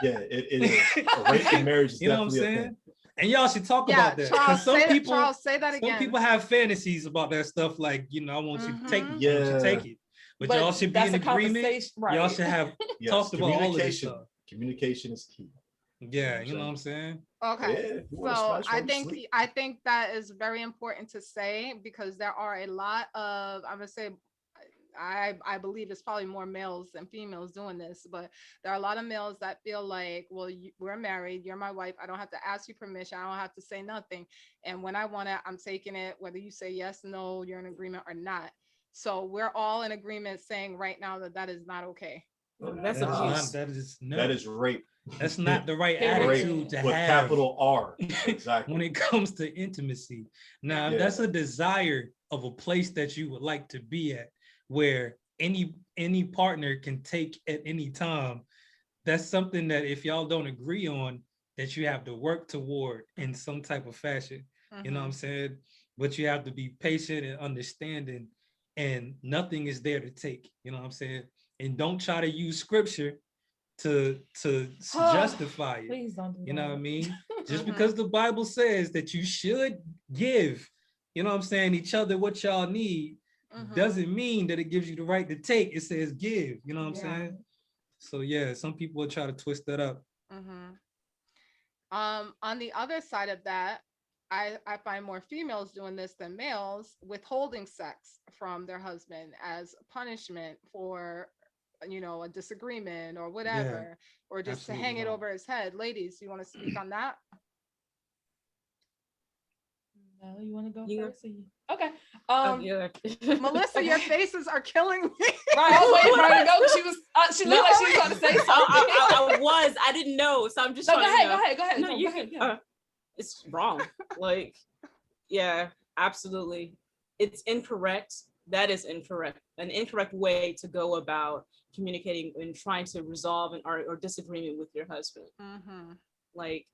Yeah, it is. A rape in marriage is definitely a thing. And y'all should talk about that. Charles, Charles, say that again. Some people have fantasies about that stuff, like, you know, I want you to take it. Yeah. I want you to take it. But y'all should be in agreement. Right. Y'all should have talked about all of this stuff. Communication is key. Yeah, you know what I'm saying? Okay. Yeah, so I think that is very important to say, because there are a lot of, I'm gonna say, I believe it's probably more males than females doing this, but there are a lot of males that feel like, well, we're married, you're my wife, I don't have to ask you permission, I don't have to say nothing, and when I want it, I'm taking it, whether you say yes, no, you're in agreement or not. So we're all in agreement saying right now that is not okay. That's abuse. That is rape. That's not the right attitude to with have. Capital R. Exactly. When it comes to intimacy. Now, if that's a desire of a place that you would like to be at, where any partner can take at any time, that's something that if y'all don't agree on, that you have to work toward in some type of fashion. You know what I'm saying? But you have to be patient and understanding, and nothing is there to take. You know what I'm saying? And don't try to use scripture to justify it. Please don't do that. You know what I mean? Just because the Bible says that you should give, you know what I'm saying, each other what y'all need, doesn't mean that it gives you the right to take. It says give, you know what I'm saying? So yeah, some people will try to twist that up. On the other side of that, I find more females doing this than males, withholding sex from their husband as punishment for, you know, a disagreement or whatever, or just to hang it over his head. Ladies, you want to speak on that? No, you want to go first? Okay. Melissa, your faces are killing me. Right, I was waiting for her to go. She looked like she was going to say something. I didn't know, so I'm just. No, go ahead. No, you can. It's wrong. Like, yeah, absolutely. It's incorrect. That is incorrect. An incorrect way to go about communicating and trying to resolve an art or disagreement with your husband. Like,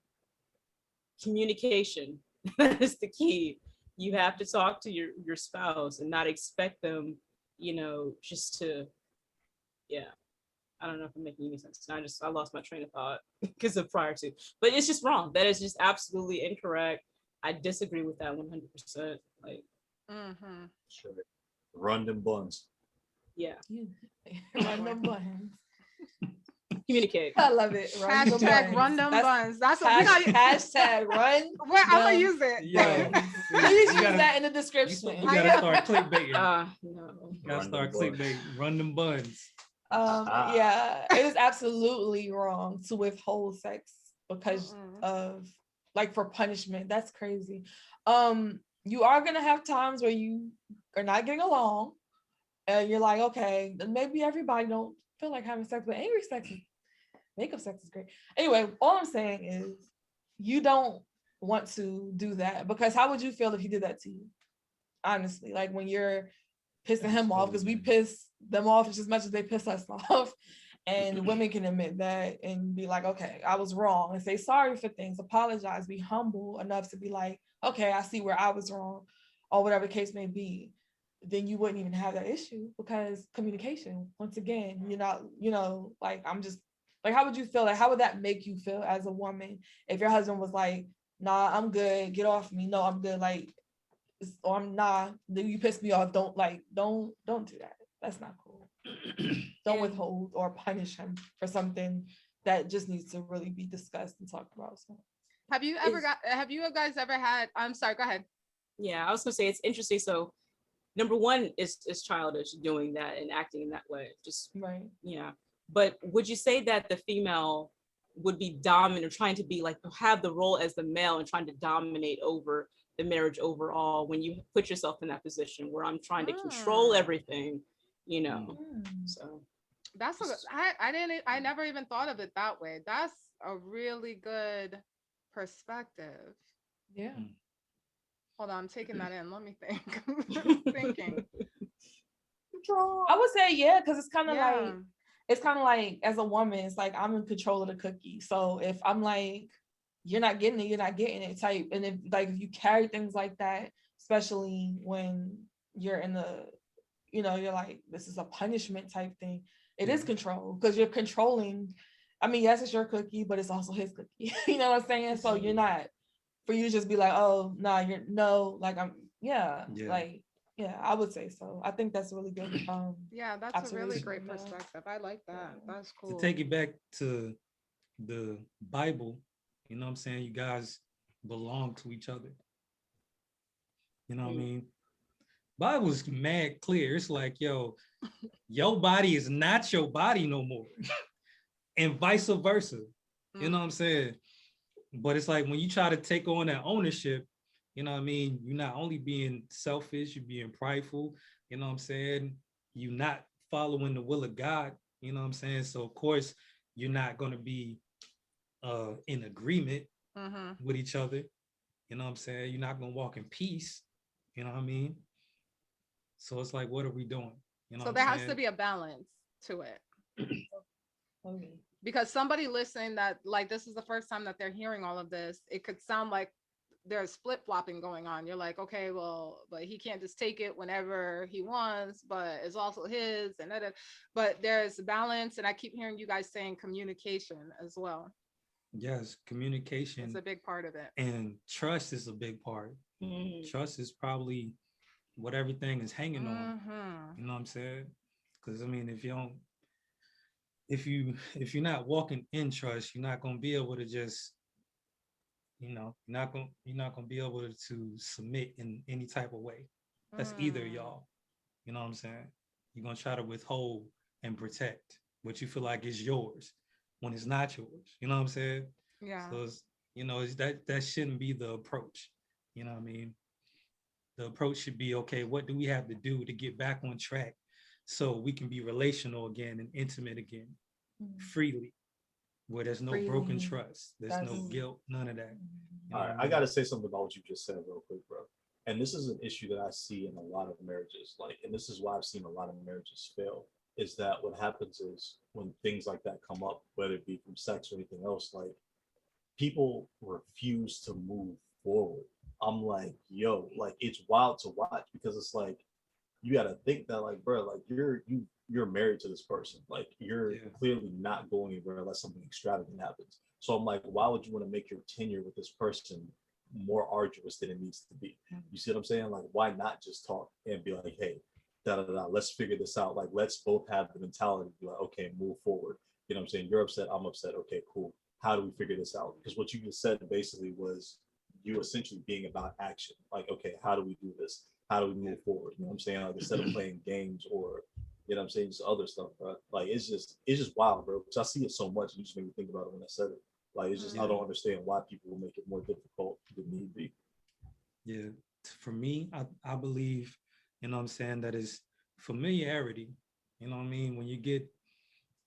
communication. That is the key. You have to talk to your spouse and not expect them, you know, just to, I don't know if I'm making any sense. I lost my train of thought because of prior to, but it's just wrong. That is just absolutely incorrect. I disagree with that 100%. Like, sure. Run them buns. Yeah. Run them buns. Communicate. I love it. Hashtag run them buns. That's what we got. Hashtag run. Wait, I'm gonna use it. Yeah. Please use that in the description. You gotta start clickbaiting. No. You gotta start clickbaiting. Run them buns. Yeah, it is absolutely wrong to withhold sex because of, like, for punishment. That's crazy. You are gonna have times where you are not getting along, and you're like, okay, maybe everybody don't feel like having sex, but angry sex, makeup sex is great. Anyway, all I'm saying is you don't want to do that, because how would you feel if he did that to you? Honestly, like when you're pissing him off, because we piss them off just as much as they piss us off. And women can admit that and be like, okay, I was wrong, and say sorry for things, apologize, be humble enough to be like, okay, I see where I was wrong, or whatever the case may be. Then you wouldn't even have that issue, because communication, once again, you're not, you know, like, I'm just like, how would you feel? Like, how would that make you feel as a woman if your husband was like, nah, I'm good, get off me, no, I'm good, like, or I'm nah, you piss me off, don't do that. That's not cool. Don't withhold or punish him for something that just needs to really be discussed and talked about. So have you guys ever had, I'm sorry, go ahead. Yeah, I was gonna say it's interesting. So number one is childish doing that and acting in that way. Just right. Yeah. But would you say that the female would be dominant or trying to be like have the role as the male and trying to dominate over the marriage overall when you put yourself in that position where I'm trying to control everything, you know? So that's I never even thought of it that way. That's a really good perspective. Yeah. Hold on, I'm taking that in. Let me think. Thinking. I would say yeah, because it's kind of like as a woman, it's like I'm in control of the cookie. So if I'm like, you're not getting it type, and if you carry things like that, especially when you're in the, you're like, this is a punishment type thing. It is control because you're controlling. I mean, yes, it's your cookie, but it's also his cookie. You know what I'm saying? So you're not, for you to just be like, oh, nah, I would say so. I think that's really good. Yeah, that's a really great perspective. I like that. That's cool. To take it back to the Bible, you know what I'm saying? You guys belong to each other. You know what I mean? Bible's mad clear. It's like, yo, your body is not your body no more. And vice versa. You know what I'm saying? But it's like when you try to take on that ownership, you know what I mean? You're not only being selfish, you're being prideful, you know what I'm saying? You're not following the will of God, you know what I'm saying? So of course, you're not going to be in agreement with each other, you know what I'm saying? You're not going to walk in peace, you know what I mean? So it's like, what are we doing? You know, so there has to be a balance to it. Because somebody listening that like this is the first time that they're hearing all of this, it could sound like there's flip-flopping going on. You're like, okay, well, but he can't just take it whenever he wants, but it's also his, and but there's balance. And I keep hearing you guys saying communication as well. Yes, communication is a big part of it, and trust is a big part. Trust is probably what everything is hanging on. You know what I'm saying? Because I mean, if you're not walking in trust, you're not going to be able to just, you're not going to be able to submit in any type of way. That's either y'all. You know what I'm saying? You're going to try to withhold and protect what you feel like is yours when it's not yours. You know what I'm saying? Yeah. So it's that shouldn't be the approach. You know what I mean? The approach should be, okay, what do we have to do to get back on track so we can be relational again and intimate again freely, where there's no broken trust, there's no guilt, none of that. All right, I got to say something about what you just said real quick, bro. And this is an issue that I see in a lot of marriages, and this is why I've seen a lot of marriages fail, is that what happens is when things like that come up, whether it be from sex or anything else, like people refuse to move forward. I'm like, yo, like it's wild to watch because it's like, you got to think that like, bro, like you're married to this person. Like you're clearly not going anywhere unless something extravagant happens. So I'm like, why would you want to make your tenure with this person more arduous than it needs to be? You see what I'm saying? Like, why not just talk and be like, hey, let's figure this out. Like, let's both have the mentality to be like, okay, move forward. You know what I'm saying? You're upset, I'm upset. Okay, cool. How do we figure this out? Because what you just said basically was you essentially being about action. Like, okay, how do we do this? How do we move forward? You know what I'm saying? Like, instead of playing games or, you know what I'm saying, just other stuff, bro. Like, it's just wild, bro. Because I see it so much. And you just made me think about it when I said it. Like, it's just, I don't understand why people will make it more difficult than need be. Yeah. For me, I believe, you know what I'm saying, that is familiarity. You know what I mean? When you get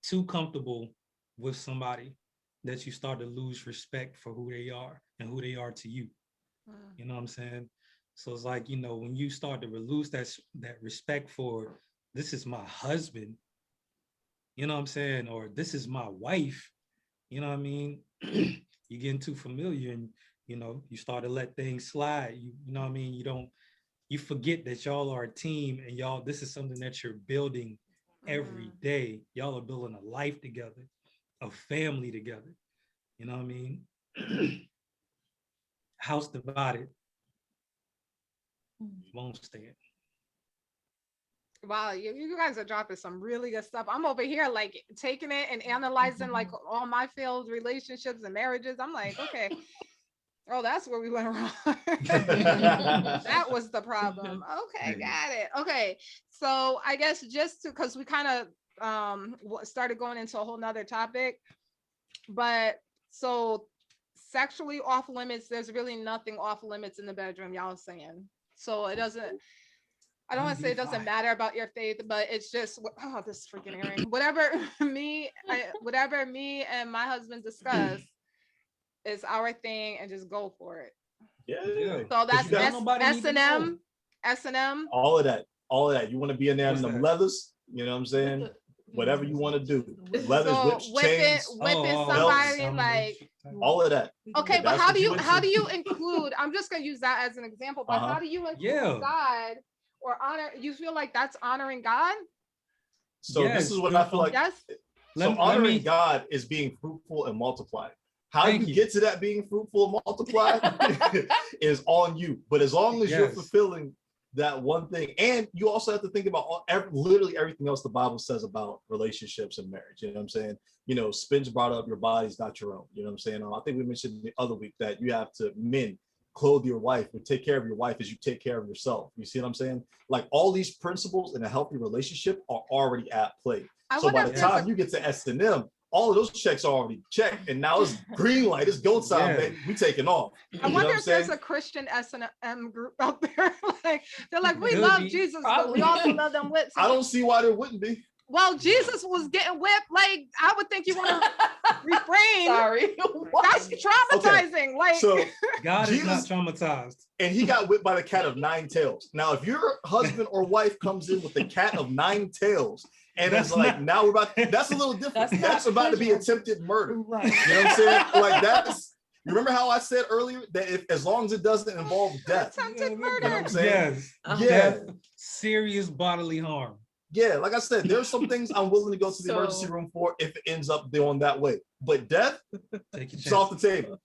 too comfortable with somebody, that you start to lose respect for who they are and who they are to you. You know what I'm saying? So it's like, when you start to lose that respect for, this is my husband, you know what I'm saying? Or this is my wife, you know what I mean? You're getting too familiar and, you start to let things slide. You know what I mean? You forget that y'all are a team and this is something that you're building every day. Y'all are building a life together, a family together. You know what I mean? House divided won't stand. Wow, you guys are dropping some really good stuff. I'm over here like taking it and analyzing like all my failed relationships and marriages. I'm like, okay, Oh, that's where we went wrong. That was the problem. Okay, got it. Okay, so I guess just to, because we kind of started going into a whole nother topic, but so sexually off limits, there's really nothing off limits in the bedroom, y'all saying. So it doesn't, I don't want to say it doesn't matter about your faith, but it's just, oh, this freaking earring. Whatever me and my husband discuss is our thing, and just go for it. Yeah. So that's S&M. All of that. You want to be in there in them leathers, you know what I'm saying? Whatever you want to do. Leathers, so whips, chains, whipping somebody, belts, like all of that. Okay, but how do you include, I'm just gonna use that as an example, but how do you include God or honor? You feel like that's honoring God? So this is what I feel like. Yes. So honoring God is being fruitful and multiplying. How you get to that being fruitful and multiplying is on you. But as long as you're fulfilling that one thing, and you also have to think about literally everything else the Bible says about relationships and marriage. You know what I'm saying? You know, Spence brought up your body's not your own. You know what I'm saying? I think we mentioned the other week that you have to, men, clothe your wife or take care of your wife as you take care of yourself. You see what I'm saying? Like all these principles in a healthy relationship are already at play. So by the time you get to S&M, all of those checks are already checked, and now it's green light. It's go time, baby. We taking off. I wonder if there's a Christian S&M group out there. Like they're like, we love Jesus, but we also love them whips. I don't see why there wouldn't be. Well, Jesus was getting whipped. Like I would think you want to refrain. Sorry, that's traumatizing. Okay. Like so, God is not traumatized, and he got whipped by the cat of 9 tails. Now, if your husband or wife comes in with the cat of 9 tails. And that's it's like, now we're about, that's a little different. That's about to be attempted murder. Right. You know what I'm saying? Like that's, you remember how I said earlier that if, as long as it doesn't involve death. Attempted murder. You know what I'm saying? Yes. Death, serious bodily harm. Yeah, like I said, there's some things I'm willing to go to the emergency room for if it ends up going that way. But death, it's off the table.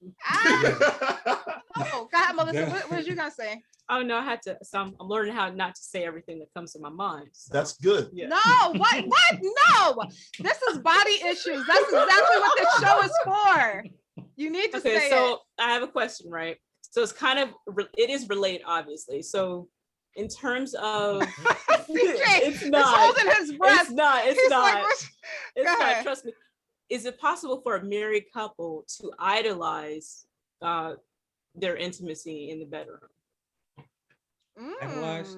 Oh, go ahead, Melissa. What was you gonna say? Oh no, I had to. So I'm learning how not to say everything that comes to my mind. So. That's good. Yeah. No, what? No, this is body issues. That's exactly what this show is for. You need to say so it. I have a question, right? So it's kind of, it is related, obviously. So in terms of, it's not. Holding his breath. It's not. It's He's not. Like, it's not. Trust me. Is it possible for a married couple to idolize their intimacy in the bedroom?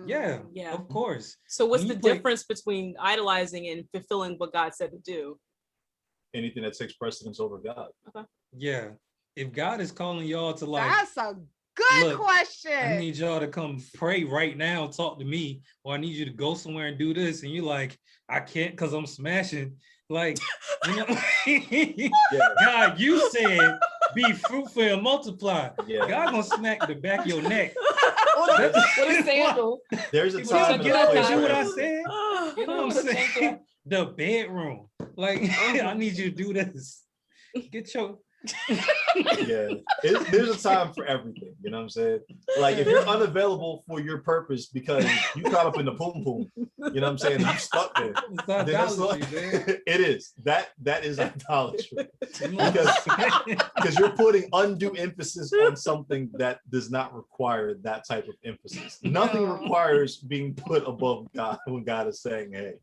Yeah, of course. So what's the difference between idolizing and fulfilling what God said to do? Anything that takes precedence over God. Okay. Yeah. If God is calling y'all to like, that's a good question. I need y'all to come pray right now, talk to me, or I need you to go somewhere and do this. And you're like, I can't because I'm smashing. Like, you know, God, you said be fruitful and multiply. Yeah. God gonna smack the back of your neck. What a sandal. There's a time. Get up and do what I said. You know what I'm saying? The bedroom. Like, I need you to do this. Get your. Yeah, there's a time for everything. You know what I'm saying? Like if you're unavailable for your purpose because you caught up in the poom poom, you know what I'm saying? You stuck there. It is that is idolatry because you're putting undue emphasis on something that does not require that type of emphasis. Nothing requires being put above God when God is saying, "Hey."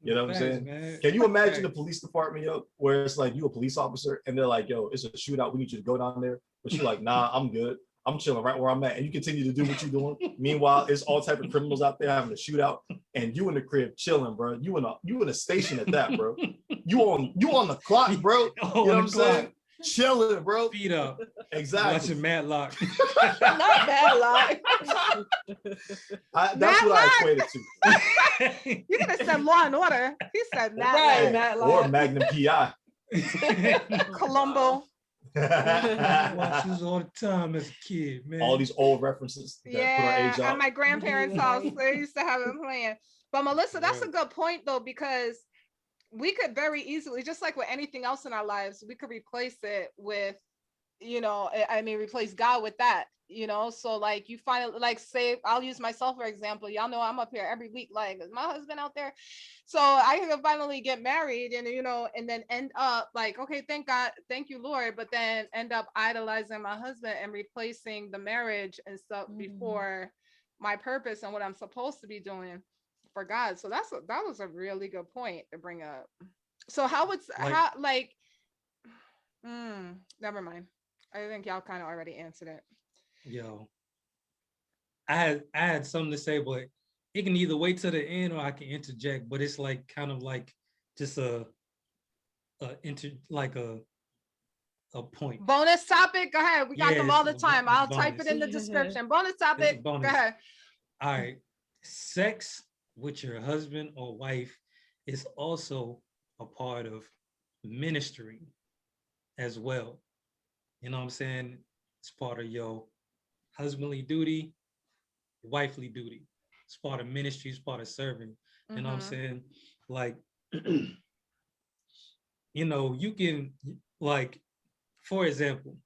You know what I'm saying? Man. Can you imagine the police department, yo, where it's like you a police officer and they're like, yo, it's a shootout. We need you to go down there. But you're like, nah, I'm good. I'm chilling right where I'm at. And you continue to do what you're doing. Meanwhile, it's all type of criminals out there having a shootout and you in the crib chilling, bro. You in a station at that, bro. You on the clock, bro. You know what I'm saying? Chilling, bro. Feet up. Exactly. Watching Matlock. Not Matlock. That's what I equated to. You could have said Law and Order. He said Matlock. Right, Matlock. Or Magnum PI. Columbo. Watches all the time as a kid, man. All these old references. That put our age at my grandparents' house, they used to have them playing. But Melissa, that's a good point though, because we could very easily, just like with anything else in our lives, we could replace it with replace God with that, so like you find it, like say I'll use myself for example. Y'all know I'm up here every week, like is my husband out there? So I can finally get married and and then end up like, okay, thank God, thank you Lord, but then end up idolizing my husband and replacing the marriage and stuff before my purpose and what I'm supposed to be doing for God. So that was a really good point to bring up. So never mind. I think y'all kind of already answered it. Yo, I had something to say, but it can either wait till the end or I can interject. But it's like kind of like just a point. Bonus topic. Go ahead. We got them all the time. I'll type it in the description. Bonus topic. Go ahead. All right. Sex with your husband or wife is also a part of ministry as well. You know what I'm saying? It's part of your husbandly duty, wifely duty. It's part of ministry, it's part of serving. You know what I'm saying? Like, you can, like, for example,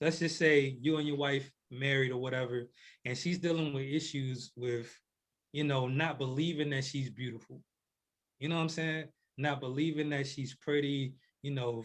let's just say you and your wife married or whatever, and she's dealing with issues with, not believing that she's beautiful. You know what I'm saying? Not believing that she's pretty,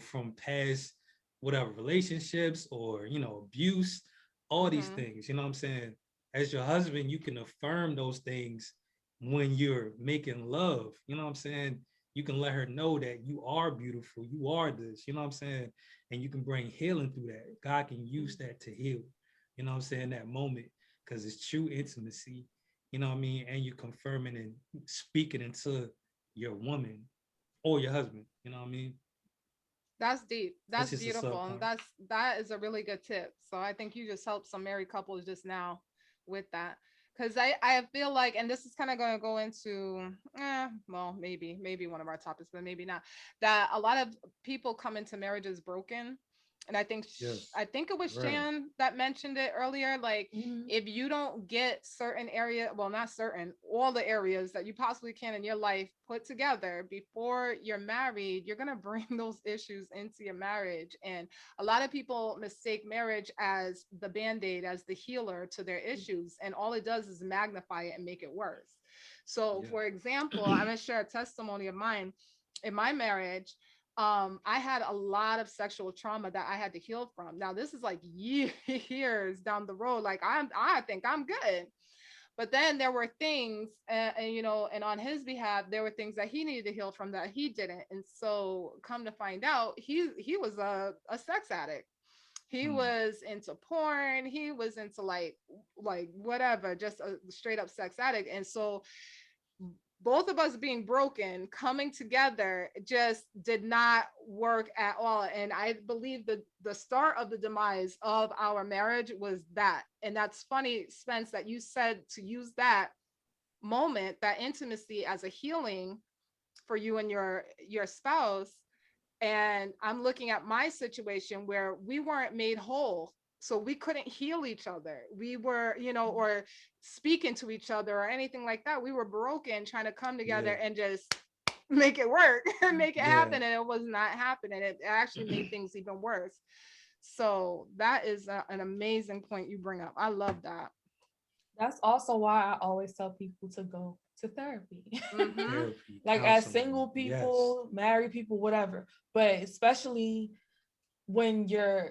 from past whatever relationships or, abuse, all these things, you know what I'm saying? As your husband, you can affirm those things when you're making love, you know what I'm saying? You can let her know that you are beautiful, you are this, you know what I'm saying? And you can bring healing through that. God can use that to heal, you know what I'm saying? That moment, because it's true intimacy, you know what I mean? And you're confirming and speaking into your woman or your husband, you know what I mean? That's deep. That's beautiful. And that is a really good tip. So I think you just helped some married couples just now with that. Because I feel like, and this is kind of going to go into, maybe one of our topics, but maybe not, that a lot of people come into marriages broken. And I think it was Shan that mentioned it earlier. Like, if you don't get certain area, well, not certain, all the areas that you possibly can in your life put together before you're married, you're going to bring those issues into your marriage. And a lot of people mistake marriage as the Band-Aid, as the healer to their issues. And all it does is magnify it and make it worse. So for example, I'm going to share a testimony of mine. In my marriage, I had a lot of sexual trauma that I had to heal from. Now, this is like years down the road. Like I think I'm good. But then there were things, and on his behalf, there were things that he needed to heal from that he didn't. And so come to find out, he was a sex addict. He was into porn. He was into like whatever, just a straight up sex addict. And so both of us being broken, coming together just did not work at all. And I believe that the start of the demise of our marriage was that. And that's funny, Spence, that you said to use that moment, that intimacy, as a healing for you and your spouse. And I'm looking at my situation where we weren't made whole. So we couldn't heal each other. We were, or speaking to each other or anything like that. We were broken, trying to come together and just make it work and make it happen. And it was not happening. It actually made things even worse. So that is an amazing point you bring up. I love that. That's also why I always tell people to go to therapy. Like as single people, married people, whatever. But especially when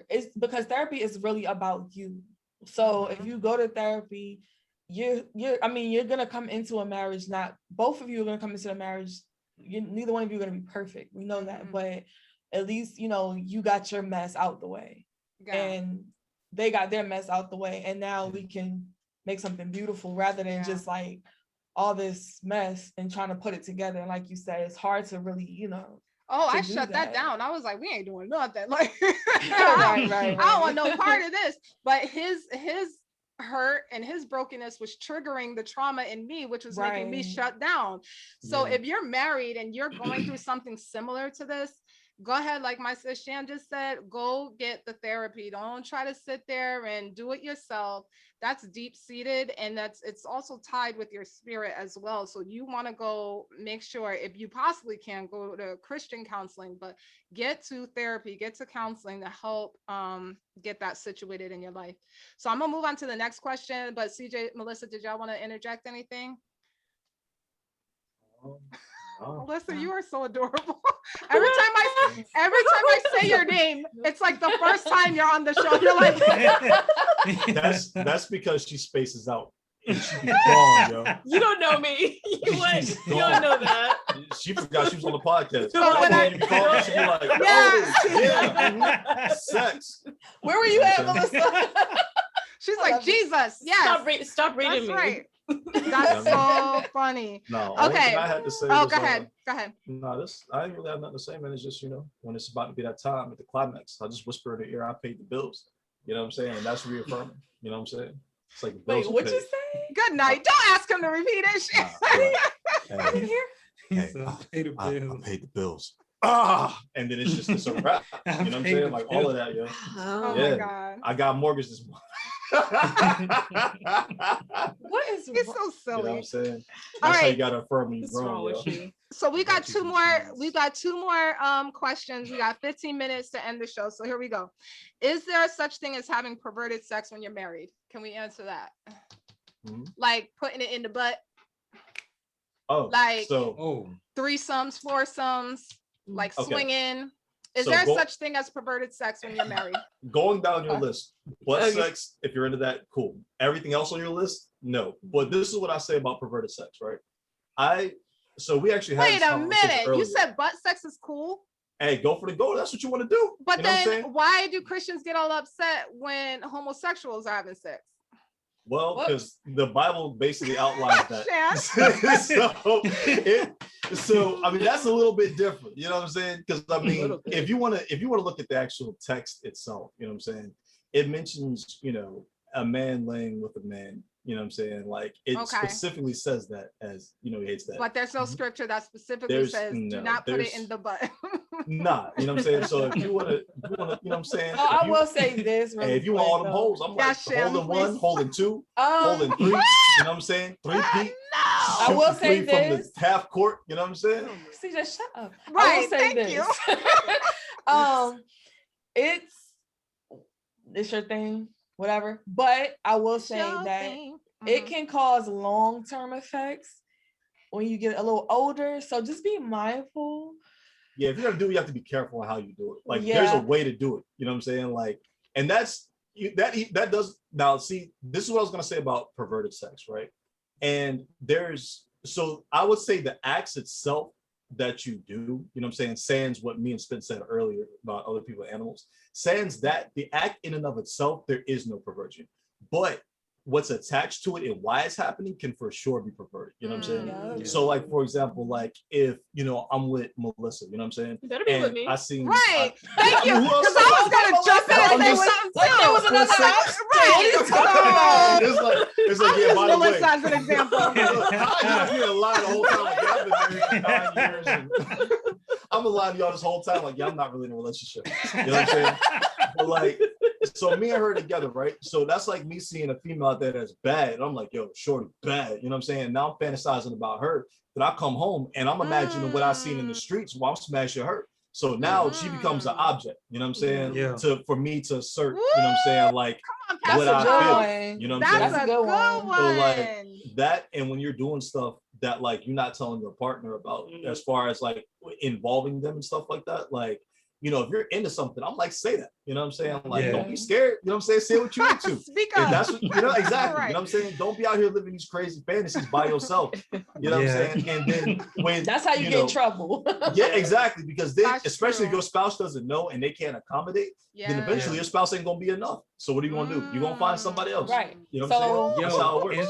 it's because therapy is really about you. So if you go to therapy, you're gonna come into a marriage, not both of you are gonna come into a marriage, neither one of you are gonna be perfect, we know that, but at least you got your mess out the way and they got their mess out the way, and now we can make something beautiful rather than just like all this mess and trying to put it together. And like you said, it's hard to really I shut that down. I was like, we ain't doing nothing. Like, I don't want no part of this. But his hurt and his brokenness was triggering the trauma in me, which was making me shut down. So if you're married and you're going through something similar to this, go ahead, like my sis Shan just said, go get the therapy. Don't try to sit there and do it yourself. That's deep-seated, and it's also tied with your spirit as well. So you want to go make sure, if you possibly can, go to Christian counseling, but get to therapy, get to counseling to help get that situated in your life. So I'm gonna move on to the next question, but CJ, Melissa, did y'all want to interject anything? No. Melissa, you are so adorable. Every time I say your name, it's like the first time you're on the show. You're like, that's because she spaces out. And she be gone, yo. You don't know me. You don't know that. She forgot she was on the podcast. So when you call her, she be like, oh, sex. Where were you at, Melissa? She's like, Jesus, yes. Stop reading me. Right. That's so funny. No, okay. I had to say go ahead. No, I ain't really have nothing to say, man. It's just, when it's about to be that time at the climax, I just whisper in the ear, I paid the bills. You know what I'm saying? And that's reaffirming. You know what I'm saying? It's like, wait, what'd you say? Good night. Don't ask him to repeat it. I didn't hear. I paid the bills. And then it's a wrap. You know what I'm saying? Like all of that, yo. Oh my God. I got mortgage this month. What is He's so silly. You know what I'm saying? That's all right. How you gotta affirm when you're grown, yo. So we got two more questions. We got 15 minutes to end the show. So here we go. Is there such thing as having perverted sex when you're married? Can we answer that? Mm-hmm. Like putting it in the butt? Oh, like so threesomes, foursomes, like swinging. Is there such thing as perverted sex when you're married? Going down your list, butt sex, if you're into that, cool. Everything else on your list, no. But this is what I say about perverted sex, right? So we actually had Wait a minute. You said butt sex is cool? Hey, go for the goal. That's what you want to do. But then why do Christians get all upset when homosexuals are having sex? Well, because the Bible basically outlines that. so I mean, that's a little bit different. You know what I'm saying? Because I mean, if you want to look at the actual text itself, you know what I'm saying? It mentions, a man laying with a man. You know what I'm saying? Like it specifically says that as, he hates that. But there's no scripture that specifically says do not put it in the butt. Nah, you know what I'm saying? So if you want to, you know what I'm saying? I will say this. Really if you want all them holes, I'm like holding one, holding two, holding three. You know what I'm saying? 3-peat. I will say this. From the half court, you know what I'm saying? See, just shut up. Right, I will say this. It's your thing, whatever. But I will say that it can cause long-term effects when you get a little older. So just be mindful. Yeah, if you're gonna do it, you have to be careful on how you do it. Like there's a way to do it. You know what I'm saying? Like, and that does now see, this is what I was gonna say about perverted sex, right? And so I would say the acts itself that you do, you know what I'm saying, sans what me and Spence said earlier about other people and animals, sans that, the act in and of itself, there is no perversion. But what's attached to it and why it's happening can for sure be perverted. You know what I'm saying? Yeah. So like, for example, like if, I'm with Melissa, you know what I'm saying? You better be with me. I seen. Right. Thank you. Because I was going to jump in and say something like there was another right. It's like, yeah, by the way. Melissa as an example. I've been lying the whole time. Like, I've been married for 9 years. And I'm lying to y'all this whole time. Like, yeah, I'm not really in a relationship. You know what I'm saying? But like, so me and her together, right? So that's like me seeing a female out there that's bad. And I'm like, yo, shorty, bad. You know what I'm saying? Now I'm fantasizing about her. But I come home and I'm imagining what I seen in the streets while I'm smashing her. So now she becomes an object, you know what I'm saying? Yeah. For me to assert, you know what I'm saying? Like what I feel, you know what I'm saying? That's a good one. So like that, and when you're doing stuff that like you're not telling your partner about, as far as like involving them and stuff like that, like, if you're into something, I'm like, say that. You know what I'm saying? Like, don't be scared. You know what I'm saying? Say what you're into. Speak up. That's what, exactly. Right. You know what I'm saying? Don't be out here living these crazy fantasies by yourself. You know what I'm saying? And then when that's how you get in trouble. Yeah, exactly. Because then, especially if your spouse doesn't know and they can't accommodate, then eventually your spouse ain't gonna be enough. So what are you gonna do? You're gonna find somebody else. Right. You know what I'm saying? That's how it works.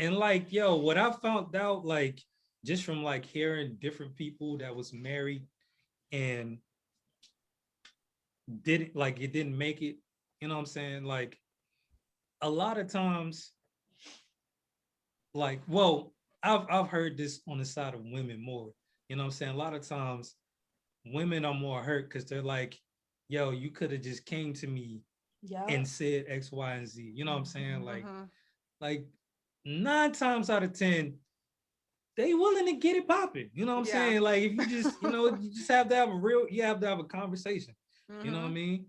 And like, what I found out, like, just from like hearing different people that was married and it didn't make it, you know what I'm saying? Like a lot of times, like, I've heard this on the side of women more, you know what I'm saying? A lot of times women are more hurt because they're like, yo, you could have just came to me and said X, Y, and Z. You know what I'm saying? Like 9 times out of 10, they willing to get it popping. You know what I'm saying? Like if you just, you just have to have a conversation. You know what I mean?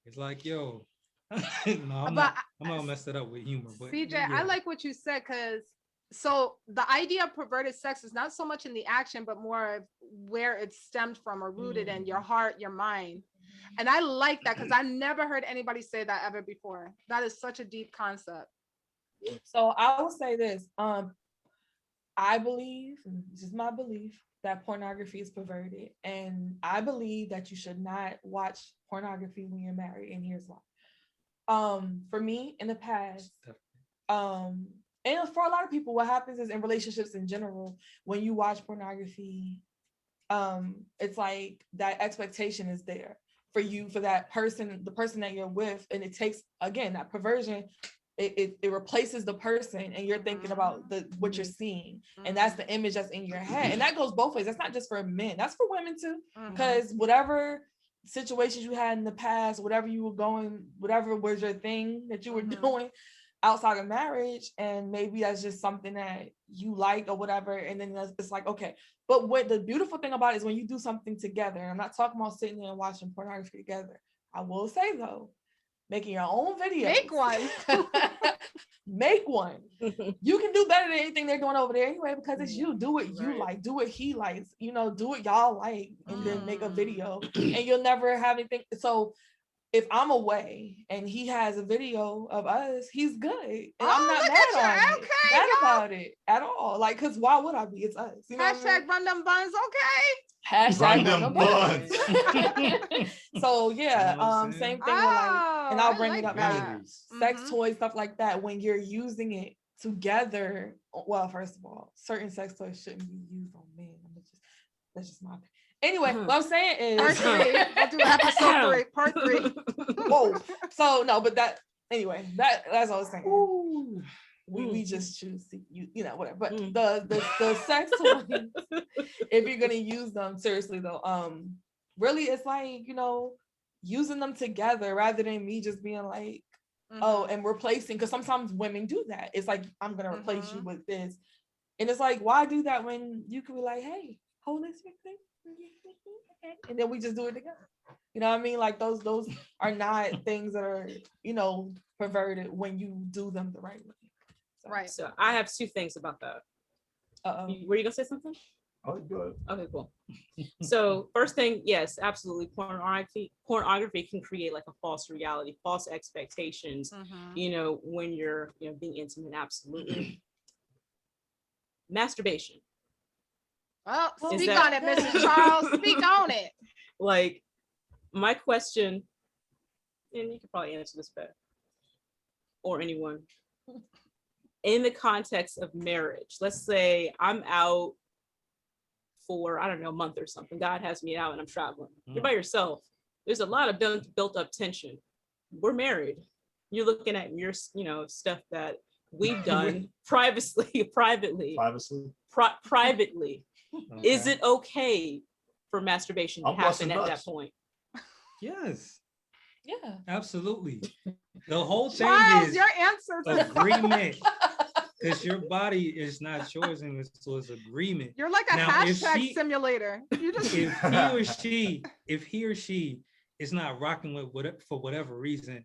It's like, yo, I'm not mess it up with humor. But CJ, I like what you said, because so the idea of perverted sex is not so much in the action, but more of where it stemmed from or rooted in your heart, your mind. And I like that because I never heard anybody say that ever before. That is such a deep concept. So I will say this. I believe, this is my belief, that pornography is perverted. And I believe that you should not watch pornography when you're married. And here's why. For me, in the past, and for a lot of people, what happens is in relationships in general, when you watch pornography, it's like that expectation is there for you, for that person, the person that you're with. And it takes, again, that perversion, it replaces the person, and you're thinking about what you're seeing, and that's the image that's in your head. And that goes both ways. That's not just for men, that's for women too, because whatever situations you had in the past, whatever you were going, whatever was your thing that you were doing outside of marriage, and maybe that's just something that you like or whatever, and then it's like, okay. But what the beautiful thing about it is when you do something together, and I'm not talking about sitting there and watching pornography together. I will say though, making your own video. Make one. Make one. You can do better than anything they're doing over there anyway, because it's you. Do what you like. Do what he likes. Do what y'all like, and then make a video. And you'll never have anything. So if I'm away and he has a video of us, he's good. And I'm not mad about it at all. Like, because why would I be? It's us. You know Hashtag run them buns, okay? Hashtag run them buns. So yeah, same thing with like, and I'll bring it up like sex toys, stuff like that. When you're using it together, well, first of all, certain sex toys shouldn't be used on men. That's just my opinion. Anyway, what I'm saying is part 3. We'll do episode 3, part 3. Whoa. So no, but that's what I was saying. Ooh. We just choose to whatever. But the sex toys, if you're gonna use them seriously though, really it's like, using them together rather than me just being like, oh, and replacing, because sometimes women do that. It's like, I'm gonna replace you with this. And it's like, why do that when you can be like, hey, hold this thing, and then we just do it together. You know what I mean? Like those are not things that are, perverted when you do them the right way. So. Right. So I have 2 things about that. Were you gonna say something? Oh, good. Okay, cool. So first thing, yes, absolutely. Pornography can create like a false reality, false expectations, when you're, being intimate, absolutely. Masturbation. Well, speak on it, Mrs. Charles. Speak on it. Like, my question, and you could probably answer this better, or anyone, in the context of marriage, let's say I'm out for, I don't know, a month or something. God has me out and I'm traveling. You're by yourself. There's a lot of built up tension. We're married. You're looking at your, stuff that we've done privately. Okay. Is it okay for masturbation to happen at that point? Yes. Yeah. Absolutely. The whole thing Charles, is your answer agreement. Because your body is not yours, and so it's agreement. You're like a hashtag simulator. If he or she is not rocking with for whatever reason,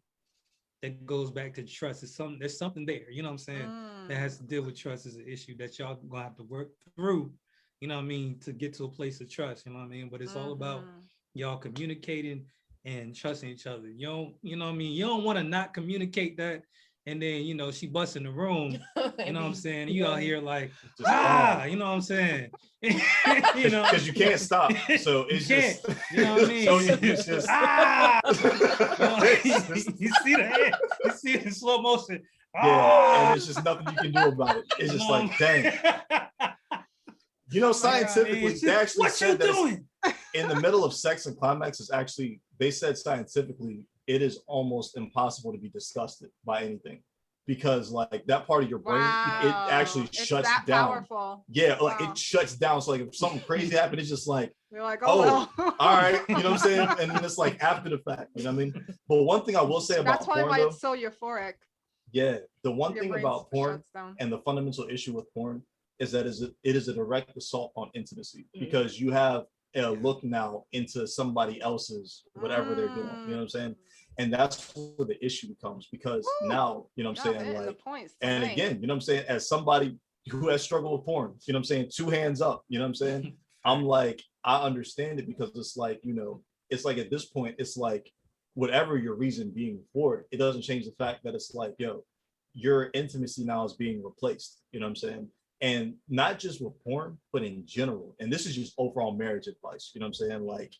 that goes back to trust. There's something there, you know what I'm saying? That has to deal with trust as an issue that y'all gonna have to work through, you know what I mean, to get to a place of trust, you know what I mean? But it's all about y'all communicating and trusting each other. You know what I mean? You don't want to not communicate that, and then she busts in the room, you know what I'm saying? You out here like, you know what I'm saying? Because you can't stop. So it's just, you know what I mean? So it's just you see the head, you see it in slow motion. Yeah, and there's just nothing you can do about it. It's just like, dang. Scientifically, they actually said that in the middle of sex and climax is actually, they said scientifically, it is almost impossible to be disgusted by anything. because like that part of your brain, it actually shuts down. Powerful. Yeah, like it shuts down. So like if something crazy happened, it's just like, you're like, oh well. All right, you know what I'm saying? And then it's like after the fact, you know what I mean? But one thing I will say about porn, why it's so euphoric. Yeah, the one thing about porn and the fundamental issue with porn is that it is a direct assault on intimacy, because you have a look now into somebody else's whatever they're doing, you know what I'm saying? And that's where the issue becomes, because now, you know what I'm saying, like, and again, you know what I'm saying, as somebody who has struggled with porn, you know what I'm saying, 2 hands up, you know what I'm saying? I'm like, I understand it, because it's like, you know, it's like at this point, it's like whatever your reason being for it, it doesn't change the fact that it's like, yo, your intimacy now is being replaced, you know what I'm saying? And not just with porn, but in general. And this is just overall marriage advice, you know what I'm saying? Like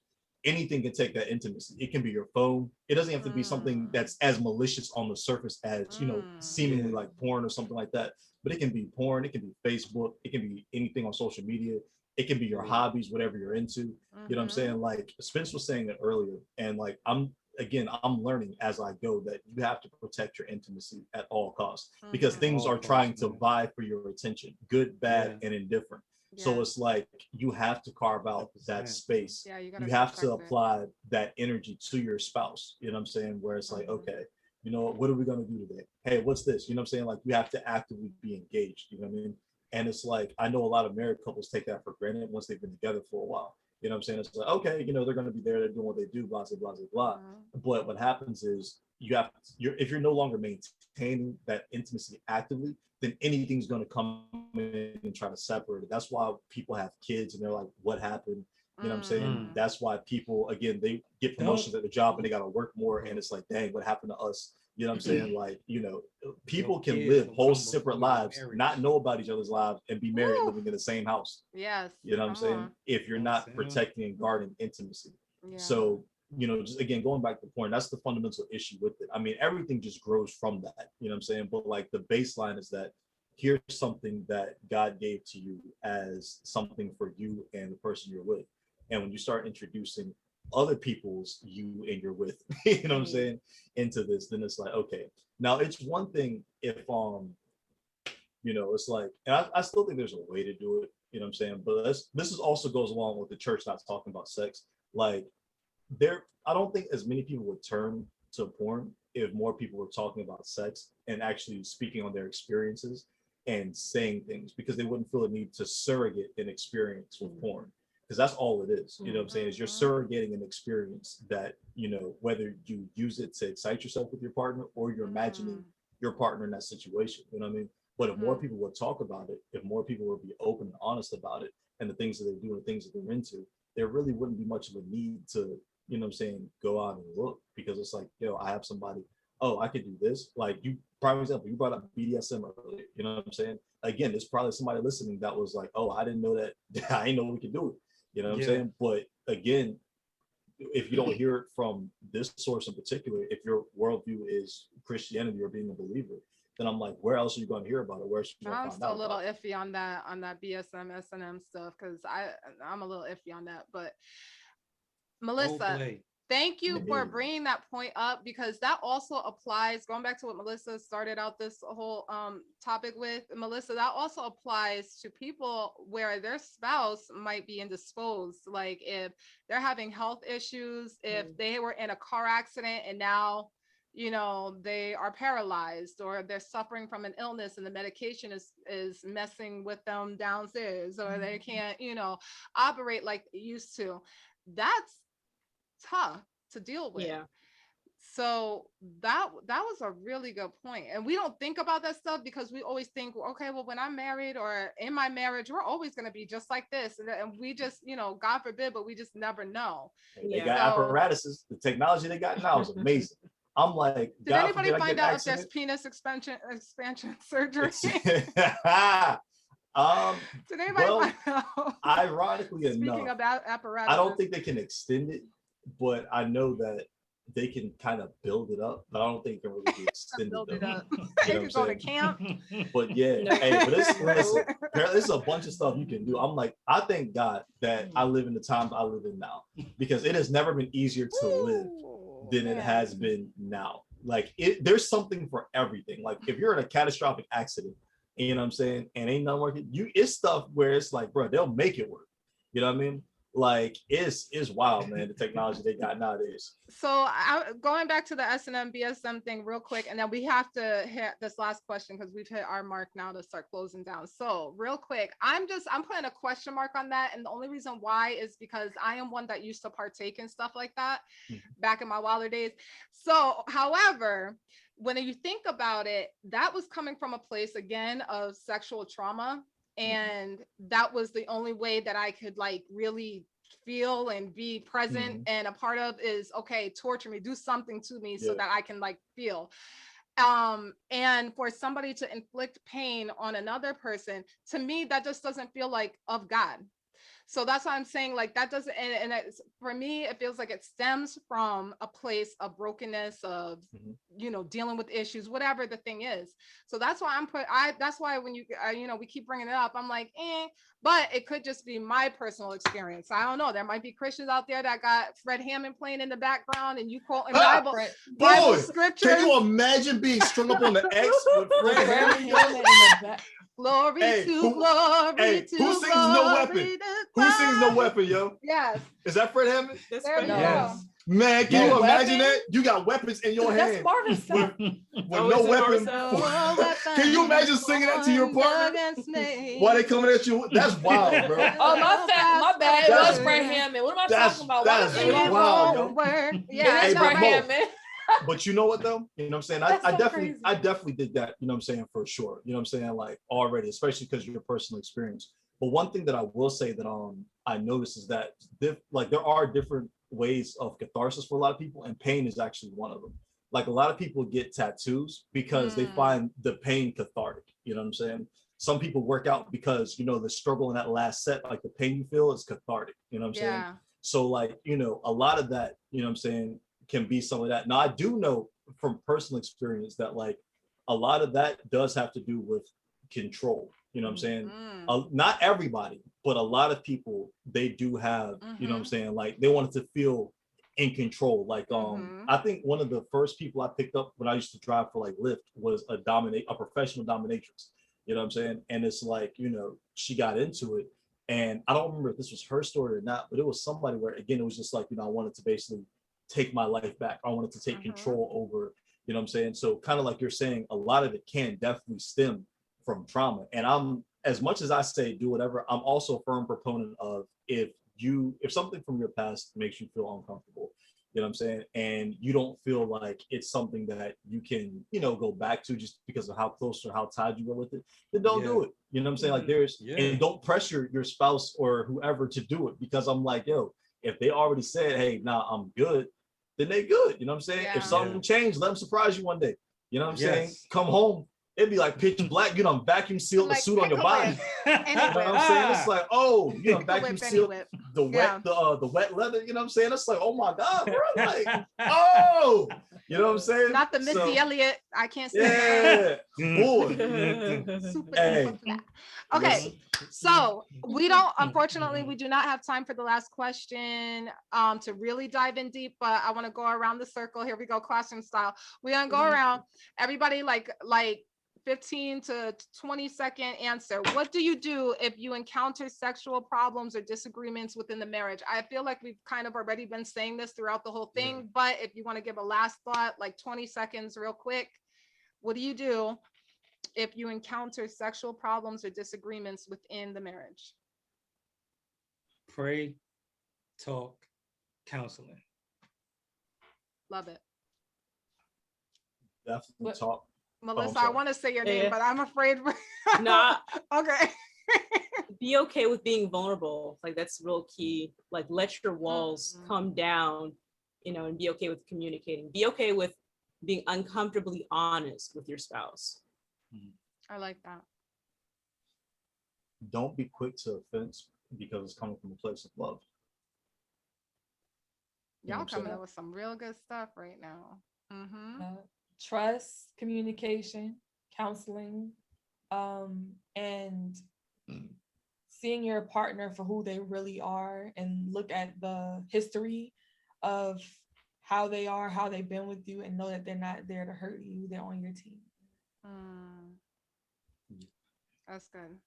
anything can take that intimacy. It can be your phone. It doesn't have to be something that's as malicious on the surface as, you know, seemingly like porn or something like that. But it can be porn, it can be Facebook, it can be anything on social media. It can be your hobbies, whatever you're into. You know what I'm saying? Like Spence was saying it earlier. And like, I'm learning as I go that you have to protect your intimacy at all costs, because things are trying to vie for your attention, good, bad, and indifferent. So it's like you have to carve out that space. You have to apply that energy to your spouse. You know what I'm saying? Where it's like, okay, you know, what are we going to do today? Hey, what's this? You know what I'm saying? Like you have to actively be engaged. You know what I mean? And it's like, I know a lot of married couples take that for granted once they've been together for a while. You know what I'm saying? It's like, okay, you know, they're going to be there, they're doing what they do, blah, blah, blah, blah. But what happens is if you're no longer maintaining that intimacy actively, then anything's going to come in and try to separate it. That's why people have kids and they're like, what happened? You know what I'm saying? That's why people, again, they get promotions at the job and they got to work more. And it's like, dang, what happened to us? You know what I'm saying? Like, you know, people can live whole separate lives, not know about each other's lives, and be married, living in the same house. Yes. You know what I'm saying? If you're not protecting and guarding intimacy. So, you know, just again, going back to the point, that's the fundamental issue with it. I mean, everything just grows from that, you know what I'm saying? But like the baseline is that here's something that God gave to you as something for you and the person you're with. And when you start introducing other people's you and you're with, you know what I'm saying, into this, then it's like, okay, now it's one thing if you know, it's like, and I still think there's a way to do it, you know what I'm saying, but this is also goes along with the church not talking about sex. Like I don't think as many people would turn to porn if more people were talking about sex and actually speaking on their experiences and saying things, because they wouldn't feel the need to surrogate an experience with porn. Because that's all it is, you know what I'm saying, is you're surrogating an experience that, you know, whether you use it to excite yourself with your partner or you're imagining your partner in that situation, you know what I mean? But if more people would talk about it, if more people would be open and honest about it and the things that they do and the things that they're into, there really wouldn't be much of a need to, you know what I'm saying, go out and look, because it's like, yo, I have somebody, oh, I could do this. Like you, prime example, you brought up BDSM earlier, you know what I'm saying? Again, there's probably somebody listening that was like, oh, I didn't know that, I didn't know we could do it. You know what I'm saying? But again, if you don't hear it from this source in particular, if your worldview is Christianity or being a believer, then I'm like, where else are you going to hear about it? Where else are you going to find out? I'm still a little iffy on that BSM, S&M stuff, because I'm a little iffy on that. But Melissa, thank you for bringing that point up, because that also applies, going back to what Melissa started out this whole topic with, Melissa, that also applies to people where their spouse might be indisposed. Like if they're having health issues, if they were in a car accident and now, you know, they are paralyzed, or they're suffering from an illness and the medication is messing with them downstairs, or they can't, you know, operate like they used to. That's tough to deal with. So that was a really good point. And we don't think about that stuff because we always think, okay, well, when I'm married or in my marriage, we're always going to be just like this. And we just, you know, God forbid, but we just never know. They got apparatuses. The technology they got now is amazing. I'm like, did anybody find out if there's penis expansion surgery? Did anybody find out? Ironically enough, speaking about apparatus, I don't think they can extend it, but I know that they can kind of build it up, but I don't think it can really be extended. Build it up. You can go to camp. But yeah, hey, but listen, there's a bunch of stuff you can do. I'm like, I thank God that I live in the times I live in now, because it has never been easier to live than it has been now. Like there's something for everything. Like if you're in a catastrophic accident, you know what I'm saying, and ain't nothing working, it's stuff where it's like, bro, they'll make it work. You know what I mean? Like it's wild, man, the technology they got nowadays. So going back to the S&M BSM thing real quick, and then we have to hit this last question because we've hit our mark now to start closing down. So real quick, I'm putting a question mark on that, and the only reason why is because I am one that used to partake in stuff like that back in my wilder days. So however, when you think about it, that was coming from a place again of sexual trauma. And that was the only way that I could like really feel and be present and a part of is, okay, torture me, do something to me so that I can like feel. And for somebody to inflict pain on another person, to me, that just doesn't feel like of God. So that's why I'm saying like that doesn't, and it's, for me, it feels like it stems from a place of brokenness of, you know, dealing with issues, whatever the thing is. So that's why that's why when you, you know, we keep bringing it up, I'm like, but it could just be my personal experience. I don't know. There might be Christians out there that got Fred Hammond playing in the background and you quoting Bible scriptures. Can you imagine being strung up on the X with Fred Hammond in the back? Glory to glory to who sings No Weapon? Who sings No Weapon, yo? Yes. Is that Fred Hammond? There you go. Man, can you imagine that? You got weapons in your hand. That's Marvin's song. With no weapon. Can you imagine singing that to your partner? Why they coming at you? That's wild, bro. Oh, my bad. It was Fred Hammond. What am I talking about? That's wild, yo. Yeah, it's Fred Hammond. But you know what though? You know what I'm saying? I definitely did that, you know what I'm saying, for sure. You know what I'm saying? Like already, especially because of your personal experience. But one thing that I will say that I noticed is that there are different ways of catharsis for a lot of people, and pain is actually one of them. Like a lot of people get tattoos because they find the pain cathartic. You know what I'm saying? Some people work out because, you know, the struggle in that last set, like the pain you feel is cathartic. You know what I'm saying? So like, you know, a lot of that, you know what I'm saying, can be some of that. Now I do know from personal experience that like a lot of that does have to do with control. You know what I'm saying? Not everybody, but a lot of people, they do have, you know what I'm saying? Like they wanted to feel in control. Like, I think one of the first people I picked up when I used to drive for like Lyft was a professional dominatrix. You know what I'm saying? And it's like, you know, she got into it, and I don't remember if this was her story or not, but it was somebody where, again, it was just like, you know, I wanted to basically take my life back. I wanted to take control over, you know what I'm saying? So kind of like you're saying, a lot of it can definitely stem from trauma. And I'm, as much as I say do whatever, I'm also a firm proponent of if something from your past makes you feel uncomfortable, you know what I'm saying, and you don't feel like it's something that you can, you know, go back to just because of how close or how tied you were with it, then don't do it. You know what I'm saying? Like and don't pressure your spouse or whoever to do it, because I'm like, yo, if they already said, hey, nah, I'm good, then they good. You know what I'm saying? If something changed, let them surprise you one day. You know what I'm saying? Come home, it'd be like pitch black. You done vacuum sealed the suit on your body. You know what I'm saying? It's like, oh, you know, vacuum sealed the wet leather. You know what I'm saying? It's like, oh my God, bro. Like, oh, you know what I'm saying? Not the Missy Elliott. I can't say boy. Super flat. Okay, so unfortunately, we do not have time for the last question to really dive in deep, but I want to go around the circle. Here we go, classroom style. We're gonna go around, everybody like 15 to 20-second answer. What do you do if you encounter sexual problems or disagreements within the marriage? I feel like we've kind of already been saying this throughout the whole thing, but if you want to give a last thought, like 20 seconds real quick, what do you do if you encounter sexual problems or disagreements within the marriage? Pray, talk, counseling. Love it. Definitely talk. Melissa, I want to say your name, but I'm afraid. Nah. Okay. Be okay with being vulnerable. Like that's real key. Like let your walls come down, you know, and be okay with communicating. Be okay with being uncomfortably honest with your spouse. I like that. Don't be quick to offense because it's coming from a place of love. Y'all coming up with some real good stuff right now. Trust, communication, counseling, and seeing your partner for who they really are, and look at the history of how they are, how they've been with you, and know that they're not there to hurt you. They're on your team. That's good.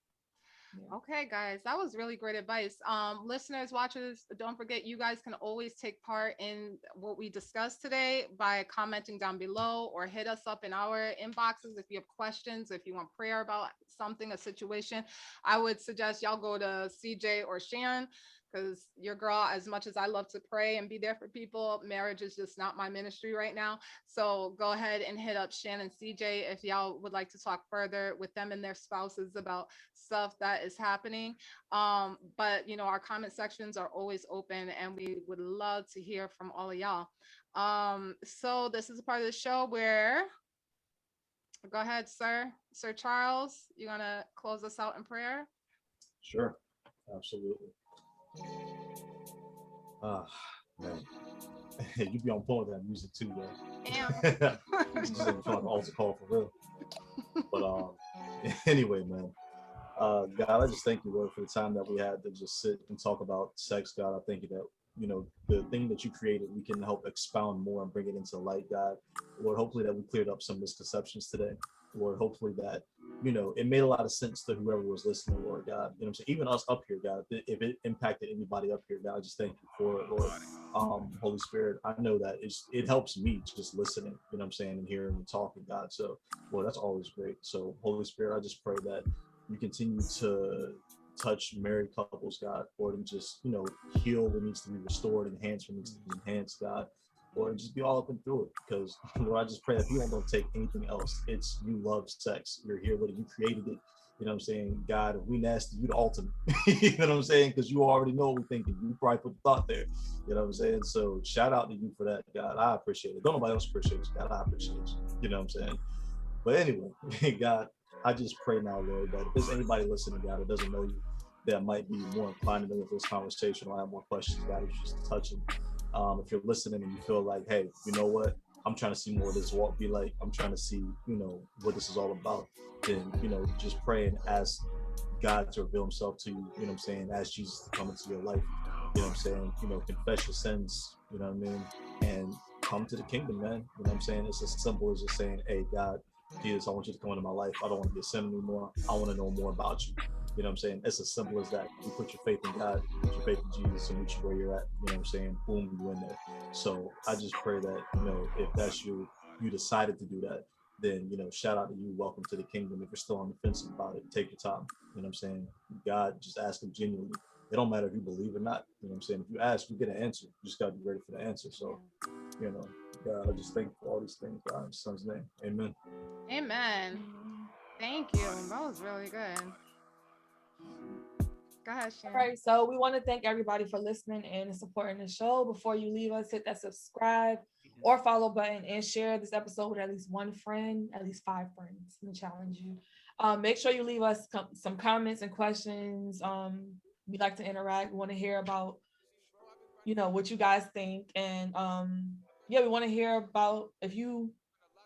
Yeah. Okay, guys, that was really great advice. Listeners, watchers, don't forget, you guys can always take part in what we discussed today by commenting down below, or hit us up in our inboxes if you have questions, if you want prayer about something, a situation. I would suggest y'all go to CJ or Shan, because your girl, as much as I love to pray and be there for people, marriage is just not my ministry right now. So go ahead and hit up Shan and CJ if y'all would like to talk further with them and their spouses about stuff that is happening. But our comment sections are always open, and we would love to hear from all of y'all. So this is a part of the show where, go ahead, Sir Charles, you gonna close us out in prayer? Sure, absolutely. Man. You be on point with that music too, man. Yeah. It's just like an altar call for real. But anyway, man. God, I just thank you, Lord, for the time that we had to just sit and talk about sex, God. I thank you that, the thing that you created, we can help expound more and bring it into light, God. Lord, hopefully that we cleared up some misconceptions today. Lord, hopefully that, it made a lot of sense to whoever was listening, Lord God. You know what I'm saying? Even us up here, God, if it impacted anybody up here, God, I just thank you for it, Lord. Holy Spirit, I know that it helps me just listening, you know what I'm saying, and hearing and talking, God. So, Lord, that's always great. So, Holy Spirit, I just pray that you continue to touch married couples, God, Lord, and just, heal what needs to be restored, enhance what needs to be enhanced, God. Or just be all up and through it, because Lord, I just pray that people don't take anything else. It's, you love sex, you're here with it, you created it, you know what I'm saying? God, if we nasty, you the ultimate, you know what I'm saying? Because you already know what we're thinking. You probably put the thought there, you know what I'm saying? So shout out to you for that, God. I appreciate it. Don't nobody else appreciate it, God. I appreciate you, you know what I'm saying? But anyway, God, I just pray now, Lord, that if there's anybody listening, God, that doesn't know you, that might be more inclined to know this conversation, or have more questions, God, it's just touching. If you're listening and you feel like, hey, you know what, I'm trying to see more of this walk be like, I'm trying to see, what this is all about, then, just pray and ask God to reveal himself to you, you know what I'm saying, ask Jesus to come into your life, you know what I'm saying, confess your sins, you know what I mean, and come to the kingdom, man, you know what I'm saying? It's as simple as just saying, hey, God, Jesus, I want you to come into my life. I don't want to be a sinner anymore. I want to know more about you. You know what I'm saying? It's as simple as that. You put your faith in God, put your faith in Jesus, and meet you where you're at. You know what I'm saying? Boom, you in there. So I just pray that, if that's you decided to do that, then, shout out to you. Welcome to the kingdom. If you're still on the fence about it, take your time. You know what I'm saying? God, just ask him genuinely. It don't matter if you believe or not. You know what I'm saying? If you ask, you get an answer. You just got to be ready for the answer. So, God, I just thank you for all these things, God, in his son's name. Amen. Amen. Thank you. That was really good. Go ahead, Shan. All right, so we want to thank everybody for listening and supporting the show. Before you leave us, hit that subscribe or follow button and share this episode with at least one friend, at least 5 friends, and challenge you. Make sure you leave us some comments and questions. We'd like to interact. We want to hear about, what you guys think. And we want to hear about, if you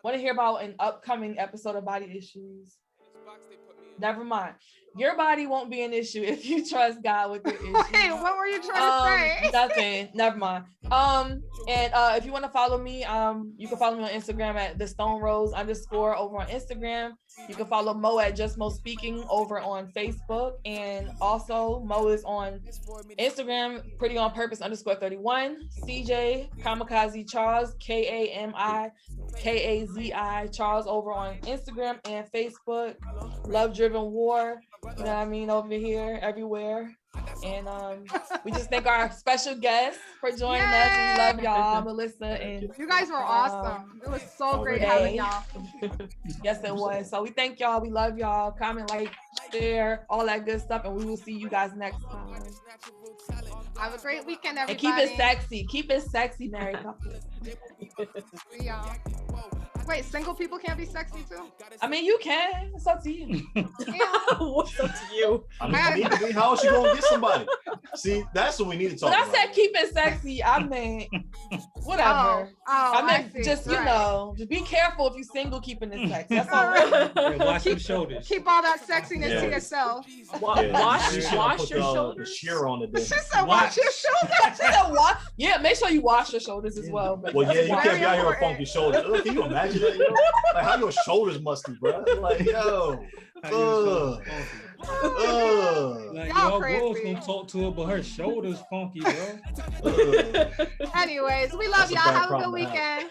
want to hear about an upcoming episode of Body Issues. Never mind. Your body won't be an issue if you trust God with your issues. Wait, what were you trying to say? Nothing. Never mind. And if you want to follow me, you can follow me on Instagram at @thestonerose_ over on Instagram. You can follow Mo at Just Mo Speaking over on Facebook. And also Mo is on Instagram, Pretty On Purpose _31. CJ KamiKazi Charles, KamiKazi Charles over on Instagram and Facebook. Love Driven War, you know what I mean, over here, everywhere. And we just thank our special guests for joining us. We love y'all, Melissa, and you guys were awesome. It was so great having y'all. Yes, it was. So we thank y'all. We love y'all. Comment, like, share, all that good stuff, and we will see you guys next time. Have a great weekend, everybody. And keep it sexy. Keep it sexy, married couples. See y'all. Wait, single people can't be sexy too? I mean, you can. It's up to you. What's up to you? I mean, how is she gonna get somebody? See, that's what we need to talk about. When I said keep it sexy, I meant whatever. I meant just, you know, just be careful if you're single keeping it sexy. That's all right. Yeah, watch your shoulders. Keep all that sexiness to yourself. Wash your shoulders. The sheer on it. She said wash your shoulders. She said wash. Yeah, make sure you wash your shoulders as well. Well, yeah, you can't be out here with funky shoulders. Can you imagine that? You know? Like how your shoulders must be, bro. Like, yo. Like y'all girls gonna talk to her, but her shoulders funky, bro. Anyways, we love y'all. Have a good weekend.